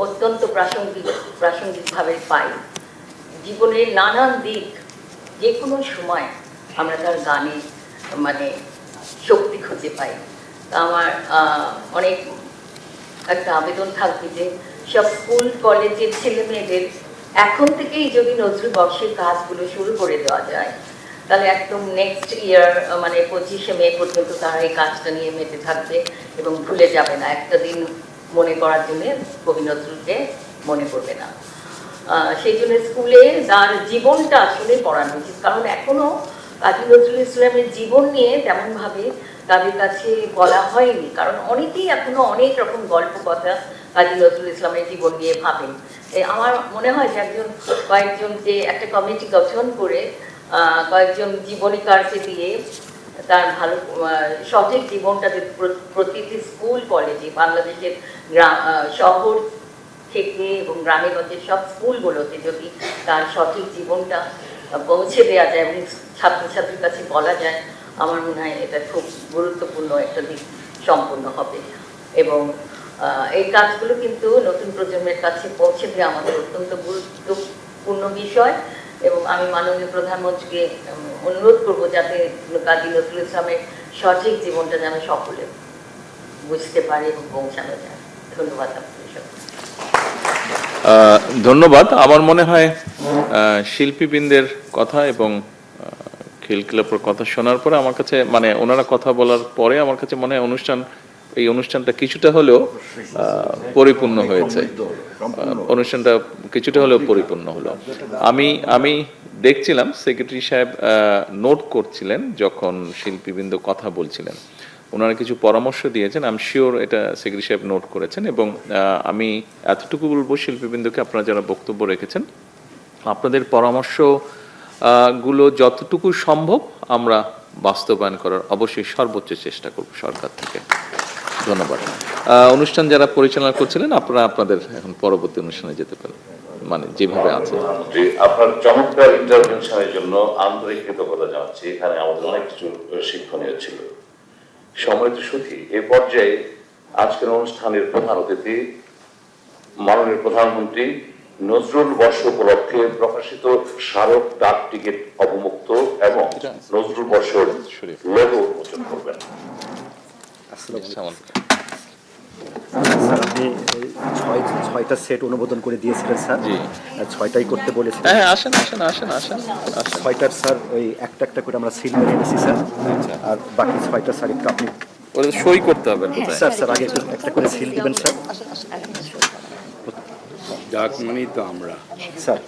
অত্যন্ত প্রাসঙ্গিকভাবে পাই। জীবনের নানান দিক যে কোনো সময় আমরা তার গানে মানে শক্তি খুঁজে পাই। আমার অনেক একটা আবেদন থাকবে যে সব স্কুল কলেজের ছেলে মেয়েদের এখন থেকেই যদি নজরুল বর্ষের কাজগুলো শুরু করে দেওয়া যায়, তাহলে একদম নেক্সট ইয়ার মানে 25শে মে পর্যন্ত তারা এই কাজটা নিয়ে মেতে থাকবে এবং ভুলে যাবে না, একটা দিন মনে করার জন্য কবি নজরুলকে মনে করবে না। সেই জন্য স্কুলে তার জীবনটা আসলে পড়ানো উচিত, কারণ এখনো কাজী নজরুল ইসলামের জীবন নিয়ে তেমনভাবে তাদের কাছে বলা হয়নি, কারণ অনেকেই এখনো অনেক রকম গল্প কথা কাজী নজরুল ইসলামের জীবন নিয়ে ভাবেন। আমার মনে হয় যে কয়েকজন যে একটা কমিটি গঠন করে কয়েকজন জীবনীকারকে দিয়ে তার ভালো সঠিক জীবনটা প্রতিটি স্কুল কলেজে, বাংলাদেশের শহর থেকে এবং গ্রামে গঞ্জের সব স্কুলগুলোতে যদি তার সঠিক জীবনটা পৌঁছে দেওয়া যায় এবং ছাত্রছাত্রীর কাছে বলা যায়, আমার মনে হয় এটা খুব গুরুত্বপূর্ণ একটা দিক সম্পন্ন হবে। এবং এই কাজগুলো কিন্তু নতুন প্রজন্মের কাছে পৌঁছে দেওয়া আমাদের অত্যন্ত গুরুত্বপূর্ণ বিষয়। এবং আমি মাননীয় প্রধানমন্ত্রীকে অনুরোধ করব যাতে কাজী নজরুল ইসলামের সঠিক জীবনটা যেন সকলে বুঝতে পারে এবং পৌঁছানো যায়। ধন্যবাদ আপনাদের সবাই। ধন্যবাদ। আমার মনে হয় শিল্পীবৃন্দের কথা এবং খিল ক্লাবের কথা শোনার পরে আমার কাছে মানে ওনারা কথা বলার পরে আমার কাছে মনে হয় এই অনুষ্ঠানটা কিছুটা হলেও পরিপূর্ণ হয়েছে, অনুষ্ঠানটা কিছুটা হলেও পরিপূর্ণ হলো। আমি দেখছিলাম সেক্রেটারি সাহেব নোট করছিলেন যখন শিল্পীবৃন্দ কথা বলছিলেন, ওনারা কিছু পরামর্শ দিয়েছেন, আমি শিওর এটা সেক্রেটারি সাহেব নোট করেছেন। এবং আমি এতটুকু বলবো শিল্পীবৃন্দকে, আপনারা যারা বক্তব্য রেখেছেন, আপনাদের পরামর্শ গুলো যতটুকু সম্ভব আমরা বাস্তবায়ন করার অবশ্যই সর্বোচ্চ চেষ্টা করব সরকার থেকে। ধন্যবাদ। অনুষ্ঠান যারা পরিচালনা করছিলেন, আপনারা আপনাদের এখন পরবর্তী অনুষ্ঠানে যেতে পারেন, মানে যেভাবে আছে। আপনার চমৎকার ইন্টারভেনশনের জন্য আন্তরিক কৃতজ্ঞতা জানাচ্ছি। এখানে আমাদের অনেক কিছু শিক্ষণীয় ছিল। সম্মানিত সুধী, এ পর্যায়ে আজকের অনুষ্ঠানের প্রধান অতিথি মাননীয় প্রধানমন্ত্রী নজরুল বর্ষ উপলক্ষে প্রকাশিত স্মারক ডাক টিকিট অবমুক্ত এবং নজরুল বর্ষের লোগো উন্মোচন করবেন। আপনি 6টা সেট অনুমোদন করে দিয়েছিলেন স্যার, 6টাই করতে বলেছিলেন। হ্যাঁ, আসেন আসেন আসেন আসেন। 6টার স্যার ওই একটা একটা করে আমরা সিল মেরে এনেছি স্যার, আর বাকি 6টা স্যার একটু আপনি ওটা সই করতে হবে স্যার আগে একটা করে সিল দিবেন স্যার। ডাক মানেই তো আমরা স্যার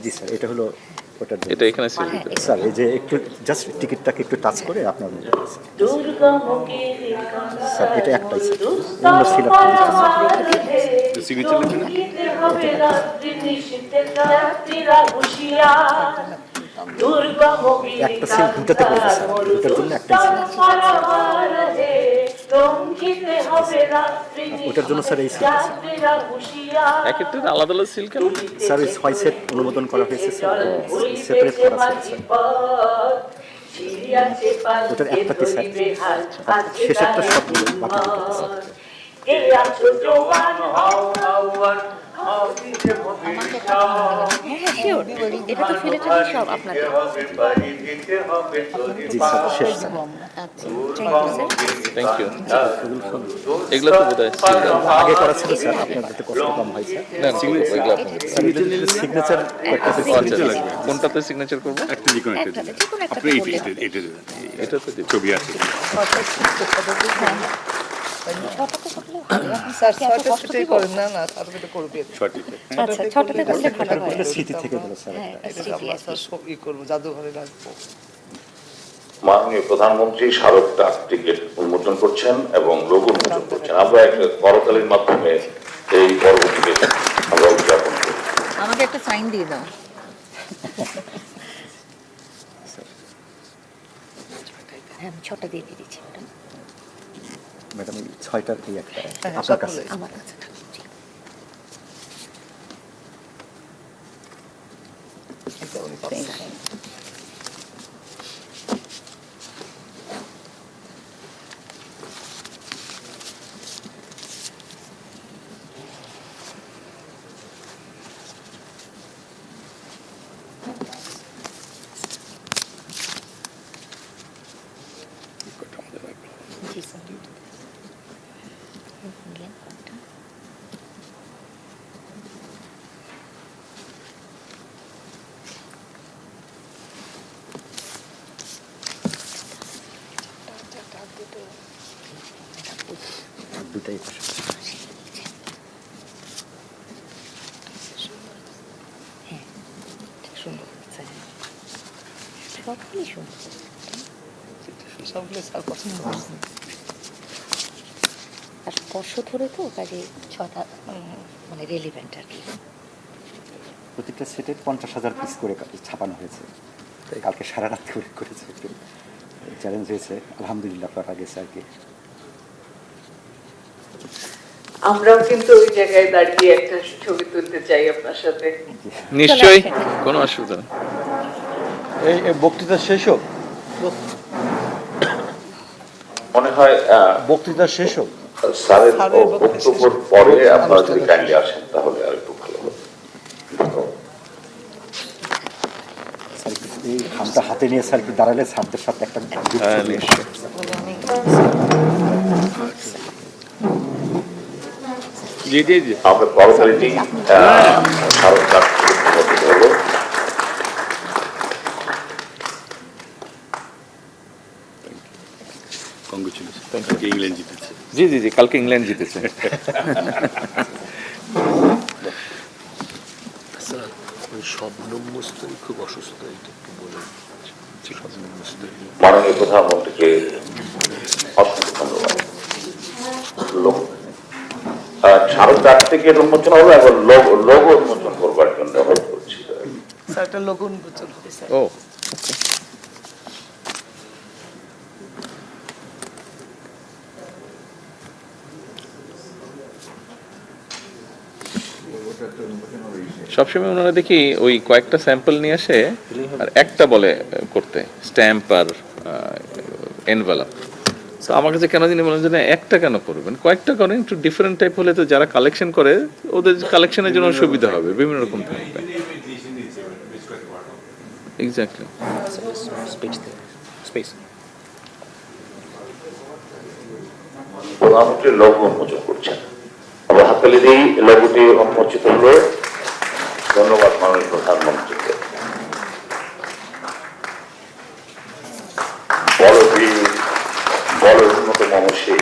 জি স্যার, এটা হলো ওটার জন্য। এটা এখানে সিল দিতে স্যার এই যে একটু জাস্ট টিকিটটাকে একটু টাচ করে আপনার স্যার, এটা একটাই স্যার, অন্য সিল সিগনেচার লিখে একটা সিল দুটাতে করবে স্যার, দুটার জন্য একটাই সিল। ওটার জন্য স্যার এই সিল একটা আলাদা আলাদা সিল কেন স্যার? ওই 6 সেট অনুমোদন করা হয়েছে স্যার, সেপারেট করা আছে স্যার। ওটার একটাতে স্যার, শেষেরটা সব বাকি দুটোতে স্যার। এটা তো ফিলেটারি সব আপনাদের। জি স্যার, শেষ স্যার। Thank you. এগুলো তো বোধ হয় আগে করা ছিল স্যার, আপনার যাতে কষ্ট কম হয় স্যার। এগুলো আপনাদের। সিগনেচার কোনটাতে সিগনেচার করবো? একটা যে কোনো একটা দিন। আপনি এটা দেবেন। এটা তো দিব। ছবি আছে। স্যার ছয়টা সেটাই করেন না, না স্যার এটা করবে। ছটিতে। আচ্ছা, ছটাতে করলে ভালো হয়। স্মৃতি থেকে গেল স্যার। হ্যাঁ, এটা আমরা স্যার সব করবো, জাদুঘরে রাখবো। মাননীয় প্রধানমন্ত্রী স্মারক ডাক টিকিট উন্মোচন করছেন এবং লোগো উন্মোচন করছেন। আমরা একটা করতালির মাধ্যমে এই পর্বটিকে আমরা উদযাপন করি। আমাকে একটা সাইন দিয়ে দাও। হ্যাঁ, আমি 6টা দিয়ে দিচ্ছি ম্যাডাম। ম্যাডাম এই 6টার এই একটা আপনার কাছে। আমার কাছে জি স্যার। দুটাই পাশে। হ্যাঁ, সুন্দর হচ্ছে। সবগুলি সুন্দর। সবগুলো স্যার পছন্দ করছেন। আর স্পর্শ ধরে তো কাজে 6টা মানে রেলিভেন্ট আর কি। প্রত্যেকটা সেটের 50,000 পিস করে ছাপানো হয়েছে। কালকে সারা রাত করেছে, একটু চ্যালেঞ্জ হয়েছে। আলহামদুলিল্লাহ পারা গেছে আর কি। আমরাও কিন্তু ওই জায়গায় দাঁড়িয়ে একটা ছবি তুলতে চাই আপনার সাথে। নিশ্চয়ই, কোনো অসুবিধা নেই। এই বক্তৃতা শেষ হোক, মনে হয় বক্তৃতা শেষ হোক। স্যারের বক্তব্যের পরে আপনারা যদি কাইন্ডলি আসেন তাহলে আর একটু ভালো হবে। স্যার এই খামটা হাতে নিয়ে স্যার একটু দাঁড়ালে স্যারদের সাথে একটা হ্যাঁ, নিশ্চয়ই। জি জি জি। আমরা করতালিটি স্মারক ডাক টিকিট হলো। কংগ্রেচুলেশন। ইংল্যান্ড জিতেছে। জি জি জি, কালকে ইংল্যান্ড জিতেছে। শবনম মুস্তফা খুব অসুস্থ, এটা একটু বলেন। শবনম মুস্তফা মাননীয় প্রধানমন্ত্রীকে অসংখ্য ধন্যবাদ। স্মারক ডাক টিকিট উন্মোচন হলো এবং লোগো উন্মোচন করবার জন্য অনুরোধ করছি। স্যার একটা লোগো উন্মোচন হবে স্যার। ও সবসময় ওনারা দেখি ওই কয়েকটা স্যাম্পল নিয়ে আসে আর একটা বলে করতে, স্ট্যাম্প আর এনভেলপ। তো আমার কাছে কেন জানি মনে হয় যে না, একটা কেন করবেন, কয়েকটা করেন, একটু ডিফারেন্ট টাইপ হলে তো যারা কালেকশন করে ওদের কালেকশনের জন্য সুবিধা হবে, বিভিন্ন রকম থাকবে। এক্স্যাক্টলি। প্রধানমন্ত্রী লোগো উন্মোচন করছেন। আমরা হাততালি দিই, লোগোটি উন্মোচিত হলো। ধন্যবাদ মাননীয় প্রধানমন্ত্রীকে। বলবীর বল উন্নত মমসে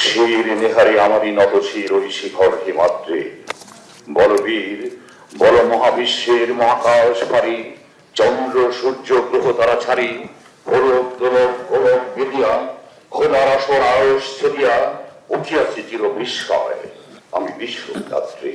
শির নেহারি আমারই নত শির ওই শিখর হিমাদ্রে। বলবীর বল মহাবিশ্বের মহাকাশ পারি, চন্দ্র সূর্য গ্রহ তারা ছাড়ি, গোলক দোলক গোলক বিদিয়া খোদার আসর আয়স ছড়িয়া উঠিয়াছে চির বিস্ময়, আমি বিশ্বযাত্রী।